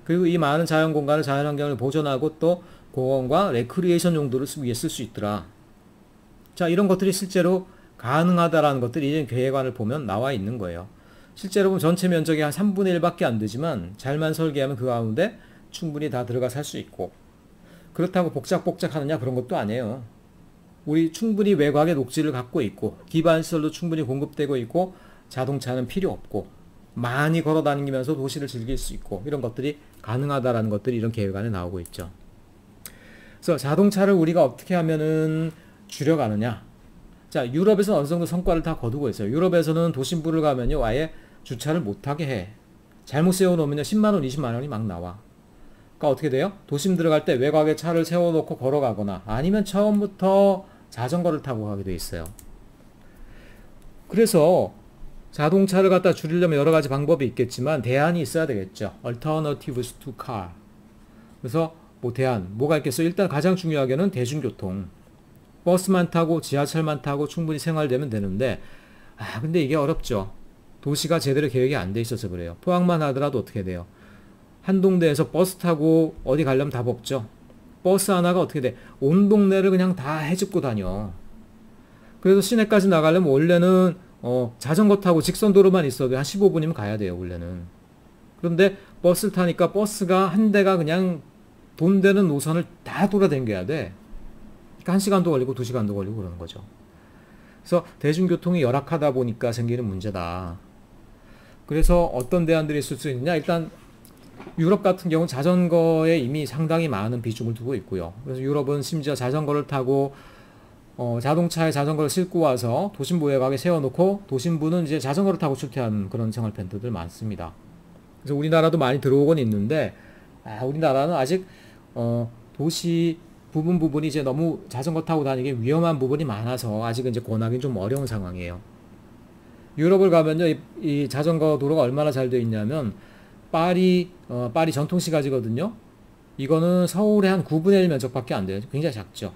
Speaker 1: 그리고 이 많은 자연 공간을 자연환경을 보존하고 또 공원과 레크리에이션 용도를 위해 쓸 수 있더라. 자, 이런 것들이 실제로 가능하다라는 것들이 계획안을 보면 나와 있는 거예요. 실제로 보면 전체 면적이 한 3분의 1밖에 안 되지만 잘만 설계하면 그 가운데 충분히 다 들어가 살 수 있고 그렇다고 복작복작 하느냐 그런 것도 아니에요. 우리 충분히 외곽에 녹지를 갖고 있고 기반시설도 충분히 공급되고 있고 자동차는 필요 없고 많이 걸어 다니면서 도시를 즐길 수 있고 이런 것들이 가능하다라는 것들이 이런 계획안에 나오고 있죠. 그래서 자동차를 우리가 어떻게 하면은 줄여가느냐. 자, 유럽에서는 어느 정도 성과를 다 거두고 있어요. 유럽에서는 도심부를 가면요 아예 주차를 못하게 해. 잘못 세워놓으면 10만원, 20만원이 막 나와. 그러니까 어떻게 돼요? 도심 들어갈 때 외곽에 차를 세워놓고 걸어가거나 아니면 처음부터 자전거를 타고 가게 돼 있어요. 그래서 자동차를 갖다 줄이려면 여러 가지 방법이 있겠지만 대안이 있어야 되겠죠. Alternatives to car. 그래서 뭐 대안, 뭐가 있겠어요? 일단 가장 중요하게는 대중교통. 버스만 타고 지하철만 타고 충분히 생활되면 되는데 근데 이게 어렵죠. 도시가 제대로 계획이 안 돼 있어서 그래요. 포항만 하더라도 어떻게 돼요? 한 동네에서 버스 타고 어디 가려면 답 없죠. 버스 하나가 어떻게 돼? 온 동네를 그냥 다 헤집고 다녀. 그래서 시내까지 나가려면 원래는 자전거 타고 직선도로만 있어도 한 15분이면 가야 돼요. 원래는. 그런데 버스를 타니까 버스가 한 대가 그냥 돈 되는 노선을 다 돌아다녀야 돼. 그러니까 1시간도 걸리고 2시간도 걸리고 그러는 거죠. 그래서 대중교통이 열악하다 보니까 생기는 문제다. 그래서 어떤 대안들이 있을 수 있느냐? 일단 유럽 같은 경우는 자전거에 이미 상당히 많은 비중을 두고 있고요. 그래서 유럽은 심지어 자전거를 타고 자동차에 자전거를 싣고 와서 도심부 외곽에 세워놓고 도심부는 이제 자전거를 타고 출퇴하는 그런 생활 밴드들 많습니다. 그래서 우리나라도 많이 들어오곤 있는데 우리나라는 아직 도시 부분이 이제 너무 자전거 타고 다니기 위험한 부분이 많아서 아직은 이제 권하기는 좀 어려운 상황이에요. 유럽을 가면요, 이 자전거 도로가 얼마나 잘 되어 있냐면 파리 전통시가지거든요. 이거는 서울의 한 9분의 1 면적밖에 안 돼요. 굉장히 작죠.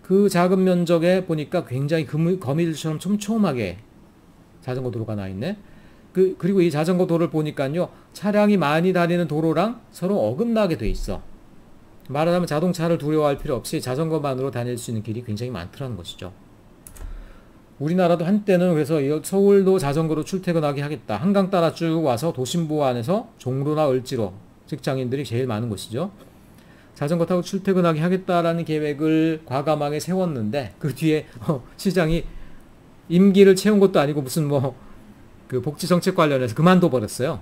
Speaker 1: 그 작은 면적에 보니까 굉장히 거미줄처럼 촘촘하게 자전거 도로가 나 있네. 그리고 이 자전거 도로를 보니까요, 차량이 많이 다니는 도로랑 서로 어긋나게 돼 있어. 말하자면 자동차를 두려워할 필요 없이 자전거만으로 다닐 수 있는 길이 굉장히 많더라는 것이죠. 우리나라도 한때는 그래서 서울도 자전거로 출퇴근하게 하겠다. 한강 따라 쭉 와서 도심부 안에서 종로나 을지로 직장인들이 제일 많은 곳이죠. 자전거 타고 출퇴근하게 하겠다라는 계획을 과감하게 세웠는데 그 뒤에 시장이 임기를 채운 것도 아니고 무슨 뭐 그 복지정책 관련해서 그만둬 버렸어요.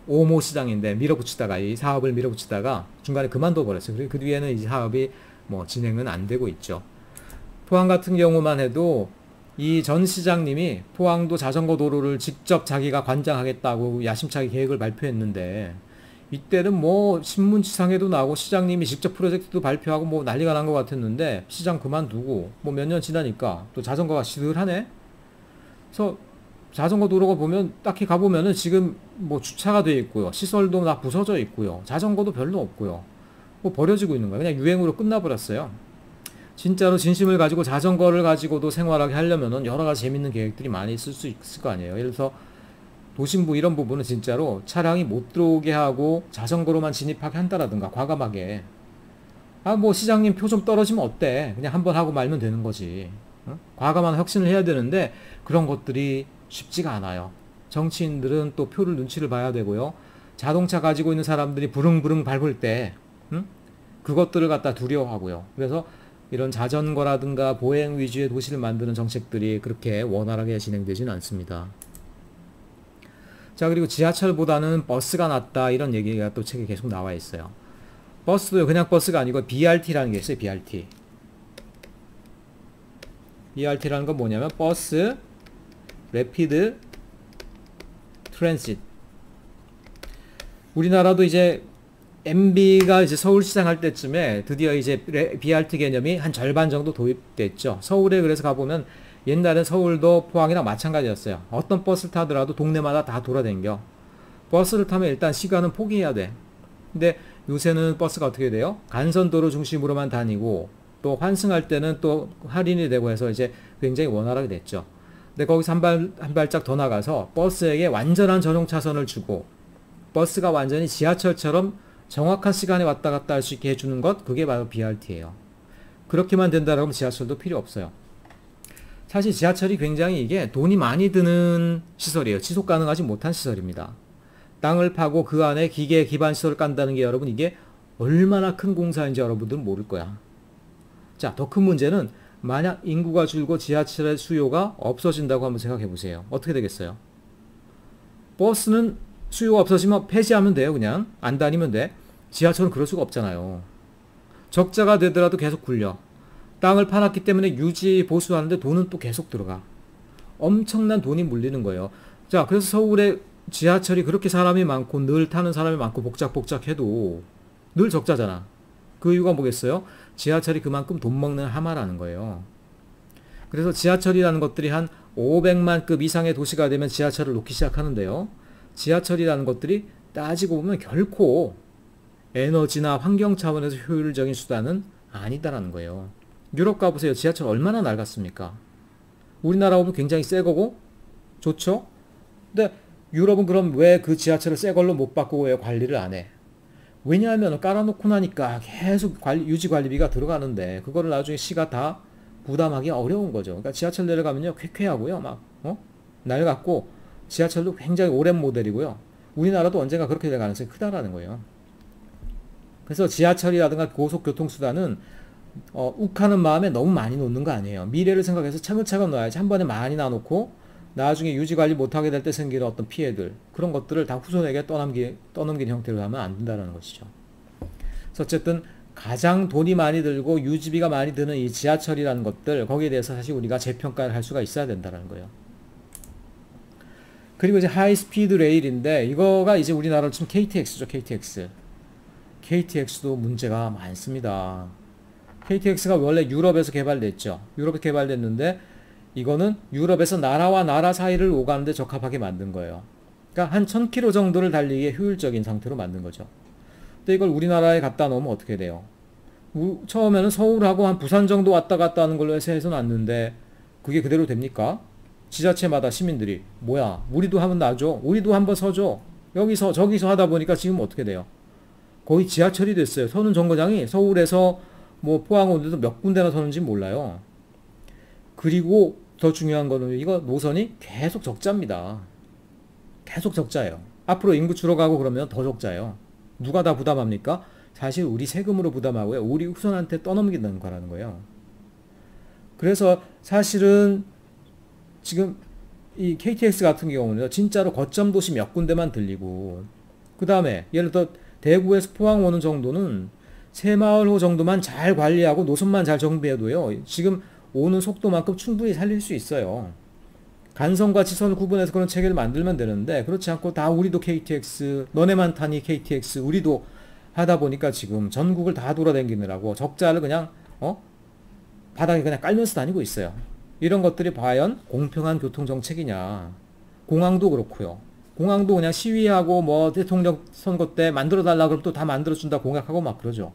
Speaker 1: 오모 시장인데 밀어붙이다가 이 사업을 밀어붙이다가 중간에 그만둬 버렸어요. 그리고 그 뒤에는 이 사업이 뭐 진행은 안 되고 있죠. 포항 같은 경우만 해도 이 전 시장님이 포항도 자전거 도로를 직접 자기가 관장하겠다고 야심차게 계획을 발표했는데 이때는 뭐 신문지상에도 나오고 시장님이 직접 프로젝트도 발표하고 뭐 난리가 난 것 같았는데 시장 그만두고 뭐 몇 년 지나니까 또 자전거가 시들하네. 그래서 자전거 도로가 보면 딱히 가보면은 지금 뭐 주차가 돼 있고요. 시설도 다 부서져 있고요. 자전거도 별로 없고요. 뭐 버려지고 있는 거예요. 그냥 유행으로 끝나버렸어요. 진짜로 진심을 가지고 자전거를 가지고도 생활하게 하려면은 여러 가지 재밌는 계획들이 많이 있을 수 있을 거 아니에요. 예를 들어서 도심부 이런 부분은 진짜로 차량이 못 들어오게 하고 자전거로만 진입하게 한다라든가 과감하게 뭐 시장님 표 좀 떨어지면 어때? 그냥 한번 하고 말면 되는 거지. 과감한 혁신을 해야 되는데 그런 것들이 쉽지가 않아요. 정치인들은 또 표를 눈치를 봐야 되고요. 자동차 가지고 있는 사람들이 부릉부릉 밟을 때 그것들을 갖다 두려워하고요. 그래서 이런 자전거라든가 보행 위주의 도시를 만드는 정책들이 그렇게 원활하게 진행되지는 않습니다. 자, 그리고 지하철보다는 버스가 낫다 이런 얘기가 또 책에 계속 나와 있어요. 버스도요, 그냥 버스가 아니고 BRT라는 게 있어요. BRT. BRT라는 건 뭐냐면 버스 레피드 트랜sit. 우리나라도 이제 MB가 이제 서울시장 할 때쯤에 드디어 이제 BRT 개념이 한 절반 정도 도입됐죠. 서울에 그래서 가보면 옛날엔 서울도 포항이랑 마찬가지였어요. 어떤 버스를 타더라도 동네마다 다 돌아다녀. 버스를 타면 일단 시간은 포기해야 돼. 근데 요새는 버스가 어떻게 돼요? 간선도로 중심으로만 다니고 또 환승할 때는 또 할인이 되고 해서 이제 굉장히 원활하게 됐죠. 근데 거기서 한 발짝 더 나가서 버스에게 완전한 전용 차선을 주고 버스가 완전히 지하철처럼 정확한 시간에 왔다 갔다 할 수 있게 해주는 것, 그게 바로 BRT예요. 그렇게만 된다면 지하철도 필요 없어요. 사실 지하철이 굉장히 이게 돈이 많이 드는 시설이에요. 지속 가능하지 못한 시설입니다. 땅을 파고 그 안에 기계 기반 시설을 깐다는 게 여러분 이게 얼마나 큰 공사인지 여러분들은 모를 거야. 자, 더 큰 문제는 만약 인구가 줄고 지하철의 수요가 없어진다고 한번 생각해 보세요. 어떻게 되겠어요? 버스는 수요가 없어지면 폐지하면 돼요. 그냥 안 다니면 돼. 지하철은 그럴 수가 없잖아요. 적자가 되더라도 계속 굴려. 땅을 파놨기 때문에 유지 보수하는데 돈은 또 계속 들어가. 엄청난 돈이 물리는 거예요. 자, 그래서 서울에 지하철이 그렇게 사람이 많고 늘 타는 사람이 많고 복작복작해도 늘 적자잖아. 그 이유가 뭐겠어요? 지하철이 그만큼 돈 먹는 하마라는 거예요. 그래서 지하철이라는 것들이 한 500만급 이상의 도시가 되면 지하철을 놓기 시작하는데요. 지하철이라는 것들이 따지고 보면 결코 에너지나 환경 차원에서 효율적인 수단은 아니다라는 거예요. 유럽 가보세요. 지하철 얼마나 낡았습니까? 우리나라 보면 굉장히 새 거고 좋죠? 근데 유럽은 그럼 왜 그 지하철을 새 걸로 못 바꾸고 왜 관리를 안 해? 왜냐하면 깔아놓고 나니까 계속 유지 관리비가 들어가는데 그거를 나중에 시가 다 부담하기 어려운 거죠. 그러니까 지하철 내려가면요 쾌쾌하고요 막 낡았고 지하철도 굉장히 오랜 모델이고요. 우리나라도 언젠가 그렇게 될 가능성이 크다라는 거예요. 그래서 지하철이라든가 고속교통수단은 욱하는 마음에 너무 많이 놓는 거 아니에요. 미래를 생각해서 차근차근 넣어야지. 한 번에 많이 놔놓고 나중에 유지관리 못하게 될 때 생기는 어떤 피해들, 그런 것들을 다 후손에게 떠넘긴 형태로 하면 안 된다는 것이죠. 그래서 어쨌든 가장 돈이 많이 들고 유지비가 많이 드는 이 지하철이라는 것들, 거기에 대해서 사실 우리가 재평가를 할 수가 있어야 된다는 거예요. 그리고 이제 하이스피드 레일인데 이거가 이제 우리나라로 치면 KTX죠. KTX. KTX도 문제가 많습니다. KTX가 원래 유럽에서 개발됐죠. 유럽에서 개발됐는데 이거는 유럽에서 나라와 나라 사이를 오가는데 적합하게 만든 거예요. 그러니까 한 1000km 정도를 달리기에 효율적인 상태로 만든 거죠. 근데 이걸 우리나라에 갖다 놓으면 어떻게 돼요? 처음에는 서울하고 한 부산 정도 왔다 갔다 하는 걸로 해서 놨는데 그게 그대로 됩니까? 지자체마다 시민들이 뭐야 우리도 한번 놔줘, 우리도 한번 서줘, 여기서 저기서 하다 보니까 지금 어떻게 돼요? 거의 지하철이 됐어요. 서는 정거장이 서울에서 뭐 포항 오는데도 몇 군데나 서는지 몰라요. 그리고 더 중요한 거는 이거 노선이 계속 적자입니다. 계속 적자예요. 앞으로 인구 줄어가고 그러면 더 적자예요. 누가 다 부담합니까? 사실 우리 세금으로 부담하고요. 우리 후손한테 떠넘기는 거라는 거예요. 그래서 사실은 지금 이 KTX 같은 경우는 진짜로 거점 도시 몇 군데만 들리고, 그 다음에 예를 들어 대구에서 포항 오는 정도는 새마을호 정도만 잘 관리하고 노선만 잘 정비해도요, 지금 오는 속도만큼 충분히 살릴 수 있어요. 간선과 지선을 구분해서 그런 체계를 만들면 되는데, 그렇지 않고 다 우리도 KTX, 너네만 타니 KTX, 우리도 하다 보니까 지금 전국을 다 돌아다니느라고 적자를 그냥 바닥에 그냥 깔면서 다니고 있어요. 이런 것들이 과연 공평한 교통정책이냐. 공항도 그렇고요. 공항도 그냥 시위하고 뭐 대통령 선거 때 만들어달라 그러면 또 다 만들어준다 공약하고 막 그러죠.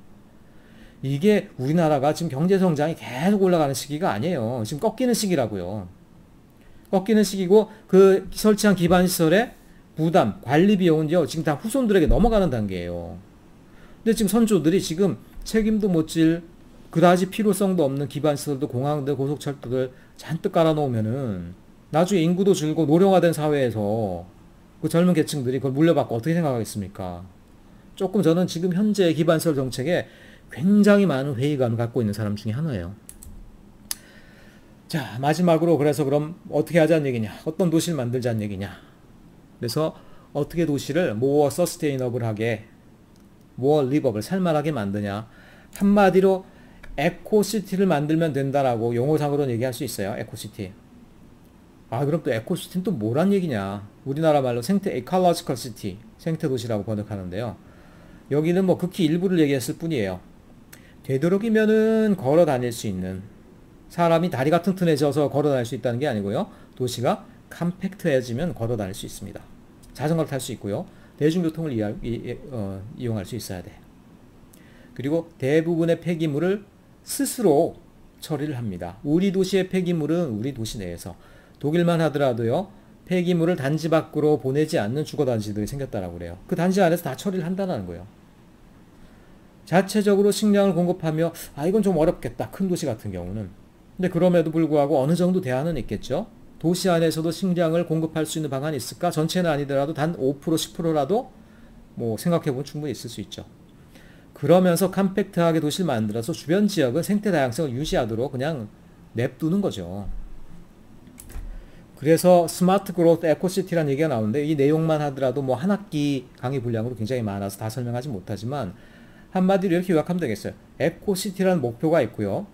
Speaker 1: 이게 우리나라가 지금 경제성장이 계속 올라가는 시기가 아니에요. 지금 꺾이는 시기라고요. 꺾이는 시기고, 그 설치한 기반시설의 부담, 관리 비용은요, 지금 다 후손들에게 넘어가는 단계예요. 근데 지금 선조들이 지금 책임도 못 질, 그다지 필요성도 없는 기반시설도 공항들, 고속철도들 잔뜩 깔아놓으면은 나중에 인구도 줄고 노령화된 사회에서 그 젊은 계층들이 그걸 물려받고 어떻게 생각하겠습니까? 조금 저는 지금 현재 기반시설 정책에 굉장히 많은 회의감을 갖고 있는 사람 중에 하나예요. 자, 마지막으로 그래서 그럼 어떻게 하자는 얘기냐? 어떤 도시를 만들자는 얘기냐? 그래서 어떻게 도시를 more sustainable하게, more livable, 살만하게 만드냐? 한마디로 에코시티를 만들면 된다라고 용어상으로는 얘기할 수 있어요. 에코시티. 아, 그럼 또 에코시티는 또 뭐란 얘기냐? 우리나라 말로 생태, ecological city, 생태 도시라고 번역하는데요. 여기는 뭐 극히 일부를 얘기했을 뿐이에요. 되도록이면은 걸어 다닐 수 있는, 사람이 다리가 튼튼해져서 걸어 다닐 수 있다는 게 아니고요. 도시가 컴팩트해지면 걸어 다닐 수 있습니다. 자전거를 탈 수 있고요. 대중교통을 이용할 수 있어야 돼. 그리고 대부분의 폐기물을 스스로 처리를 합니다. 우리 도시의 폐기물은 우리 도시 내에서, 독일만 하더라도요, 폐기물을 단지 밖으로 보내지 않는 주거단지들이 생겼다라고 그래요. 그 단지 안에서 다 처리를 한다는 거예요. 자체적으로 식량을 공급하며, 이건 좀 어렵겠다. 큰 도시 같은 경우는. 근데 그럼에도 불구하고 어느 정도 대안은 있겠죠. 도시 안에서도 식량을 공급할 수 있는 방안이 있을까? 전체는 아니더라도 단 5%, 10%라도 뭐 생각해보면 충분히 있을 수 있죠. 그러면서 컴팩트하게 도시를 만들어서 주변 지역은 생태 다양성을 유지하도록 그냥 냅두는 거죠. 그래서 스마트 그로스 에코시티라는 얘기가 나오는데, 이 내용만 하더라도 뭐 한 학기 강의 분량으로 굉장히 많아서 다 설명하지 못하지만, 한마디로 이렇게 요약하면 되겠어요. 에코시티라는 목표가 있고요.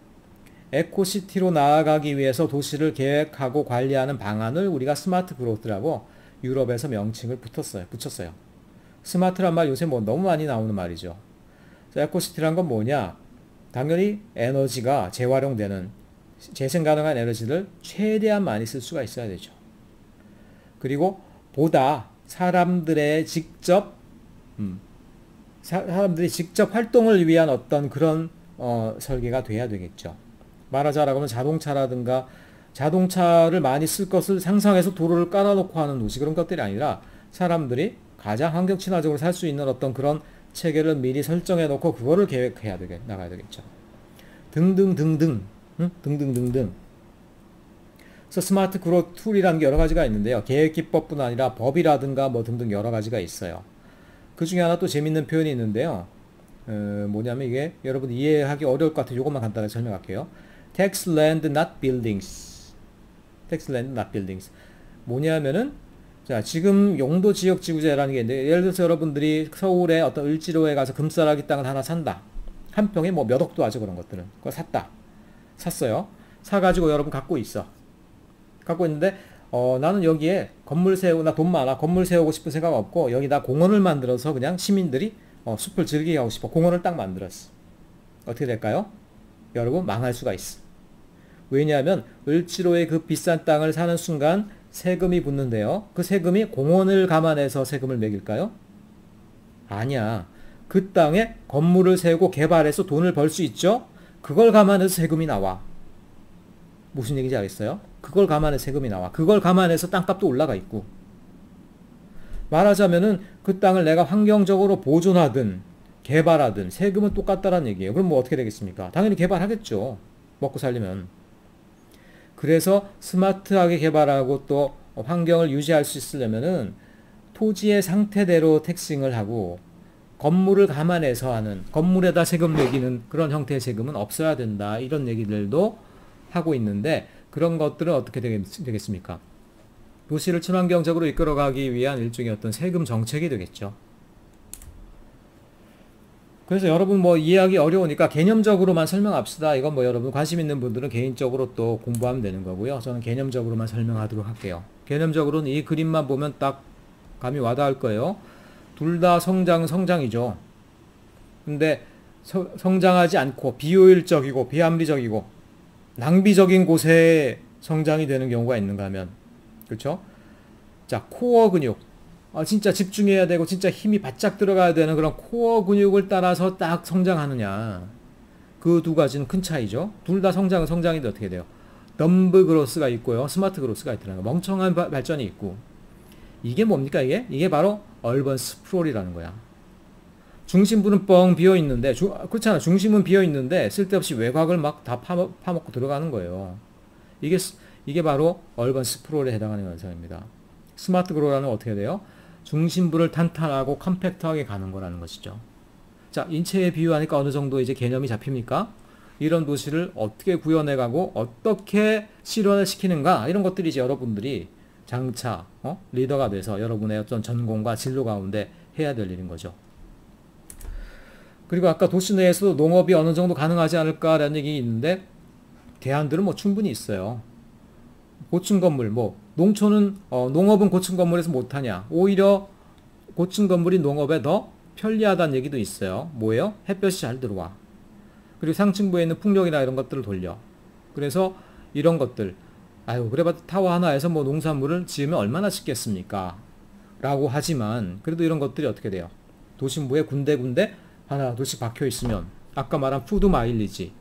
Speaker 1: 에코시티로 나아가기 위해서 도시를 계획하고 관리하는 방안을 우리가 스마트 그로스라고 유럽에서 명칭을 붙였어요. 스마트란 말 요새 뭐 너무 많이 나오는 말이죠. 에코시티란 건 뭐냐? 당연히 에너지가 재활용되는, 재생 가능한 에너지를 최대한 많이 쓸 수가 있어야 되죠. 그리고 보다 사람들이 직접 활동을 위한 어떤 그런 설계가 돼야 되겠죠. 말하자라고 하면 자동차라든가, 자동차를 많이 쓸 것을 상상해서 도로를 깔아놓고 하는 도시, 그런 것들이 아니라 사람들이 가장 환경 친화적으로 살 수 있는 어떤 그런 체계를 미리 설정해 놓고 그거를 계획해야 나가야 되겠죠. 등등등등. 등등등등. 그래서 스마트 그로스 툴이라는 게 여러 가지가 있는데요. 계획기법뿐 아니라 법이라든가 뭐 등등 여러 가지가 있어요. 그 중에 하나 또 재밌는 표현이 있는데요. 뭐냐면 이게 여러분 이해하기 어려울 것 같아요. 이것만 간단하게 설명할게요. Tax land not buildings. Tax land not buildings. 뭐냐면은, 자, 지금 용도 지역 지구제라는 게 있는데, 예를 들어서 여러분들이 서울에 어떤 을지로에 가서 금싸라기 땅을 하나 산다. 한 평에 뭐 몇 억도 하죠, 그런 것들은. 그거 샀어요. 사가지고 여러분 갖고 있어. 갖고 있는데, 나는 여기에 나 돈 많아. 건물 세우고 싶은 생각 없고, 여기다 공원을 만들어서 그냥 시민들이 숲을 즐기게 하고 싶어. 공원을 딱 만들었어. 어떻게 될까요? 여러분, 망할 수가 있어. 왜냐하면 을지로의 그 비싼 땅을 사는 순간 세금이 붙는데요. 그 세금이 공원을 감안해서 세금을 매길까요? 아니야. 그 땅에 건물을 세우고 개발해서 돈을 벌 수 있죠? 그걸 감안해서 세금이 나와. 무슨 얘기인지 알겠어요? 그걸 감안해서 세금이 나와. 그걸 감안해서 땅값도 올라가 있고. 말하자면은 그 땅을 내가 환경적으로 보존하든 개발하든 세금은 똑같다라는 얘기예요. 그럼 뭐 어떻게 되겠습니까? 당연히 개발하겠죠. 먹고 살려면. 그래서 스마트하게 개발하고 또 환경을 유지할 수 있으려면은 토지의 상태대로 텍싱을 하고 건물을 감안해서 하는, 건물에다 세금 매기는 그런 형태의 세금은 없어야 된다. 이런 얘기들도 하고 있는데, 그런 것들은 어떻게 되겠습니까? 도시를 친환경적으로 이끌어가기 위한 일종의 어떤 세금 정책이 되겠죠. 그래서 여러분 뭐 이해하기 어려우니까 개념적으로만 설명합시다. 이건 뭐 여러분 관심 있는 분들은 개인적으로 또 공부하면 되는 거고요. 저는 개념적으로만 설명하도록 할게요. 개념적으로는 이 그림만 보면 딱 감이 와닿을 거예요. 둘 다 성장이죠. 근데 성장하지 않고 비효율적이고 비합리적이고 낭비적인 곳에 성장이 되는 경우가 있는가 하면, 그렇죠? 자, 코어 근육. 진짜 집중해야 되고 진짜 힘이 바짝 들어가야 되는 그런 코어 근육을 따라서 딱 성장하느냐. 그 두 가지는 큰 차이죠. 둘 다 성장인데 어떻게 돼요? 덤브 그로스가 있고요. 스마트 그로스가 있더라는 거. 멍청한 발전이 있고. 이게 뭡니까 이게? 이게 바로 얼번 스프롤이라는 거야. 중심부는 뻥 비어 있는데, 그렇잖아. 중심은 비어 있는데 쓸데없이 외곽을 막 다 파먹고 들어가는 거예요. 이게 바로 얼번 스프롤에 해당하는 현상입니다. 스마트 그로라는 어떻게 돼요? 중심부를 탄탄하고 컴팩트하게 가는 거라는 것이죠. 자, 인체에 비유하니까 어느 정도 이제 개념이 잡힙니까? 이런 도시를 어떻게 구현해가고 어떻게 실현을 시키는가, 이런 것들이 이제 여러분들이 장차 리더가 돼서 여러분의 어떤 전공과 진로 가운데 해야 될 일인 거죠. 그리고 아까 도시 내에서도 농업이 어느 정도 가능하지 않을까라는 얘기 있는데, 대안들은 뭐 충분히 있어요. 고층 건물, 농촌은 농업은 고층 건물에서 못하냐? 오히려 고층 건물이 농업에 더 편리하다는 얘기도 있어요. 뭐예요? 햇볕이 잘 들어와. 그리고 상층부에 있는 풍력이나 이런 것들을 돌려. 그래서 이런 것들, 그래봤자 타워 하나에서 뭐 농산물을 지으면 얼마나 짓겠습니까? 라고 하지만, 그래도 이런 것들이 어떻게 돼요? 도심부에 군데군데 하나 둘씩 박혀 있으면 아까 말한 푸드 마일리지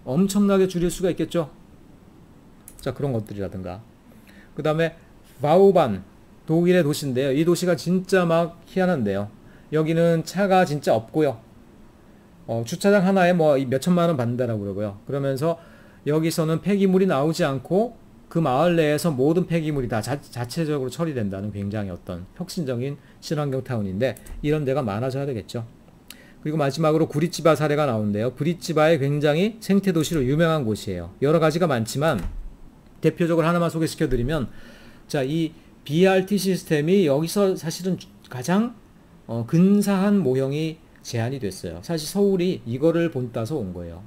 Speaker 1: 엄청나게 줄일 수가 있겠죠. 자, 그런 것들이라든가, 그 다음에 바우반, 독일의 도시인데요. 이 도시가 진짜 막 희한한데요. 여기는 차가 진짜 없고요. 주차장 하나에 뭐 몇천만 원 받는다라고 그러고요. 그러면서 여기서는 폐기물이 나오지 않고 그 마을 내에서 모든 폐기물이 다 자체적으로 처리된다는 굉장히 어떤 혁신적인 친환경 타운인데, 이런 데가 많아져야 되겠죠. 그리고 마지막으로 구리치바 사례가 나오는데요. 구리치바에 굉장히 생태도시로 유명한 곳이에요. 여러 가지가 많지만 대표적으로 하나만 소개시켜드리면, 자, 이 BRT 시스템이 여기서 사실은 가장 근사한 모형이 제안이 됐어요. 사실 서울이 이거를 본따서 온 거예요.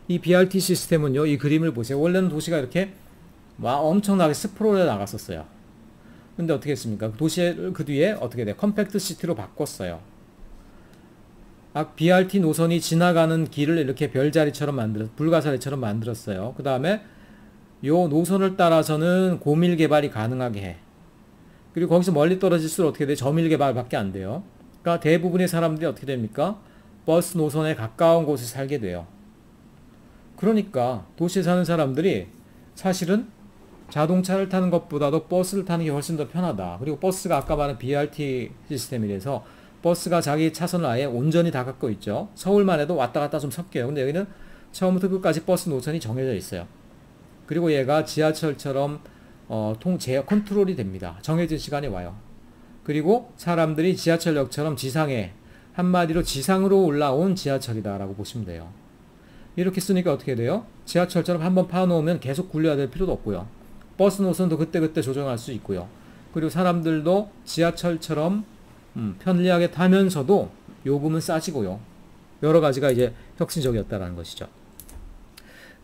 Speaker 1: 이 BRT 시스템은요, 이 그림을 보세요. 원래는 도시가 이렇게 막 엄청나게 스프롤에 나갔었어요. 근데 어떻게 했습니까? 도시의 그 뒤에 어떻게 돼? 컴팩트 시티로 바꿨어요. BRT 노선이 지나가는 길을 이렇게 별자리처럼 불가사리처럼 만들었어요. 그 다음에 요 노선을 따라서는 고밀 개발이 가능하게 해. 그리고 거기서 멀리 떨어질수록 어떻게 돼? 저밀 개발밖에 안 돼요. 그러니까 대부분의 사람들이 어떻게 됩니까? 버스 노선에 가까운 곳에 살게 돼요. 그러니까 도시에 사는 사람들이 사실은 자동차를 타는 것보다도 버스를 타는 게 훨씬 더 편하다. 그리고 버스가 아까 말한 BRT 시스템이라서 버스가 자기 차선을 아예 온전히 다 갖고 있죠. 서울만 해도 왔다 갔다 좀 섞여요. 근데 여기는 처음부터 끝까지 버스 노선이 정해져 있어요. 그리고 얘가 지하철처럼 컨트롤이 됩니다. 정해진 시간에 와요. 그리고 사람들이 지하철역처럼 지상에, 한마디로 지상으로 올라온 지하철이다라고 보시면 돼요. 이렇게 쓰니까 어떻게 돼요? 지하철처럼 한번 파놓으면 계속 굴려야 될 필요도 없고요. 버스 노선도 그때그때 조정할 수 있고요. 그리고 사람들도 지하철처럼 편리하게 타면서도 요금은 싸지고요. 여러 가지가 이제 혁신적이었다라는 것이죠.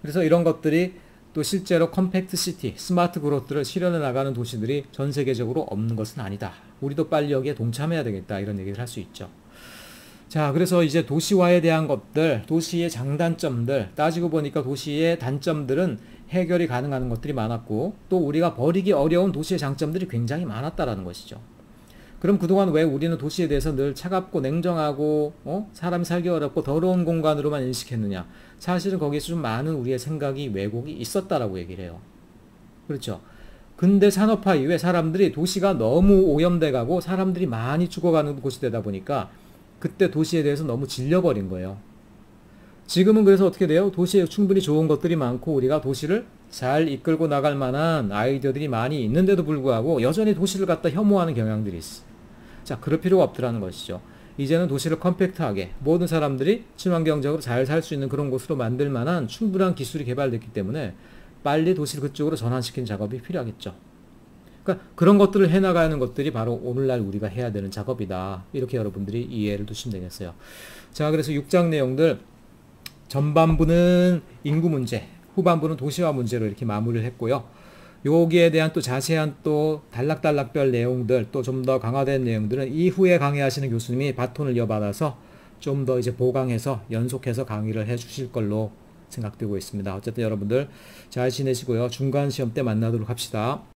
Speaker 1: 그래서 이런 것들이 또 실제로 컴팩트 시티, 스마트 그로트를 실현해 나가는 도시들이 전 세계적으로 없는 것은 아니다. 우리도 빨리 여기에 동참해야 되겠다. 이런 얘기를 할 수 있죠. 자, 그래서 이제 도시화에 대한 것들, 도시의 장단점들, 따지고 보니까 도시의 단점들은 해결이 가능한 것들이 많았고, 또 우리가 버리기 어려운 도시의 장점들이 굉장히 많았다라는 것이죠. 그럼 그동안 왜 우리는 도시에 대해서 늘 차갑고 냉정하고 사람이 살기 어렵고 더러운 공간으로만 인식했느냐? 사실은 거기에서 좀 많은 우리의 생각이 왜곡이 있었다라고 얘기를 해요. 그렇죠? 근대 산업화 이후에 사람들이 도시가 너무 오염돼 가고 사람들이 많이 죽어가는 곳이 되다 보니까 그때 도시에 대해서 너무 질려버린 거예요. 지금은 그래서 어떻게 돼요? 도시에 충분히 좋은 것들이 많고 우리가 도시를 잘 이끌고 나갈 만한 아이디어들이 많이 있는데도 불구하고 여전히 도시를 갖다 혐오하는 경향들이 있어. 자, 그럴 필요가 없더라는 것이죠. 이제는 도시를 컴팩트하게 모든 사람들이 친환경적으로 잘 살 수 있는 그런 곳으로 만들 만한 충분한 기술이 개발됐기 때문에 빨리 도시를 그쪽으로 전환시키는 작업이 필요하겠죠. 그러니까 그런 것들을 해나가는 것들이 바로 오늘날 우리가 해야 되는 작업이다. 이렇게 여러분들이 이해를 두시면 되겠어요. 자, 그래서 6장 내용들 전반부는 인구 문제, 후반부는 도시화 문제로 이렇게 마무리를 했고요. 여기에 대한 또 자세한 또 단락단락별 내용들, 또 좀 더 강화된 내용들은 이후에 강의하시는 교수님이 바톤을 이어받아서 좀 더 이제 보강해서 연속해서 강의를 해 주실 걸로 생각되고 있습니다. 어쨌든 여러분들 잘 지내시고요. 중간 시험 때 만나도록 합시다.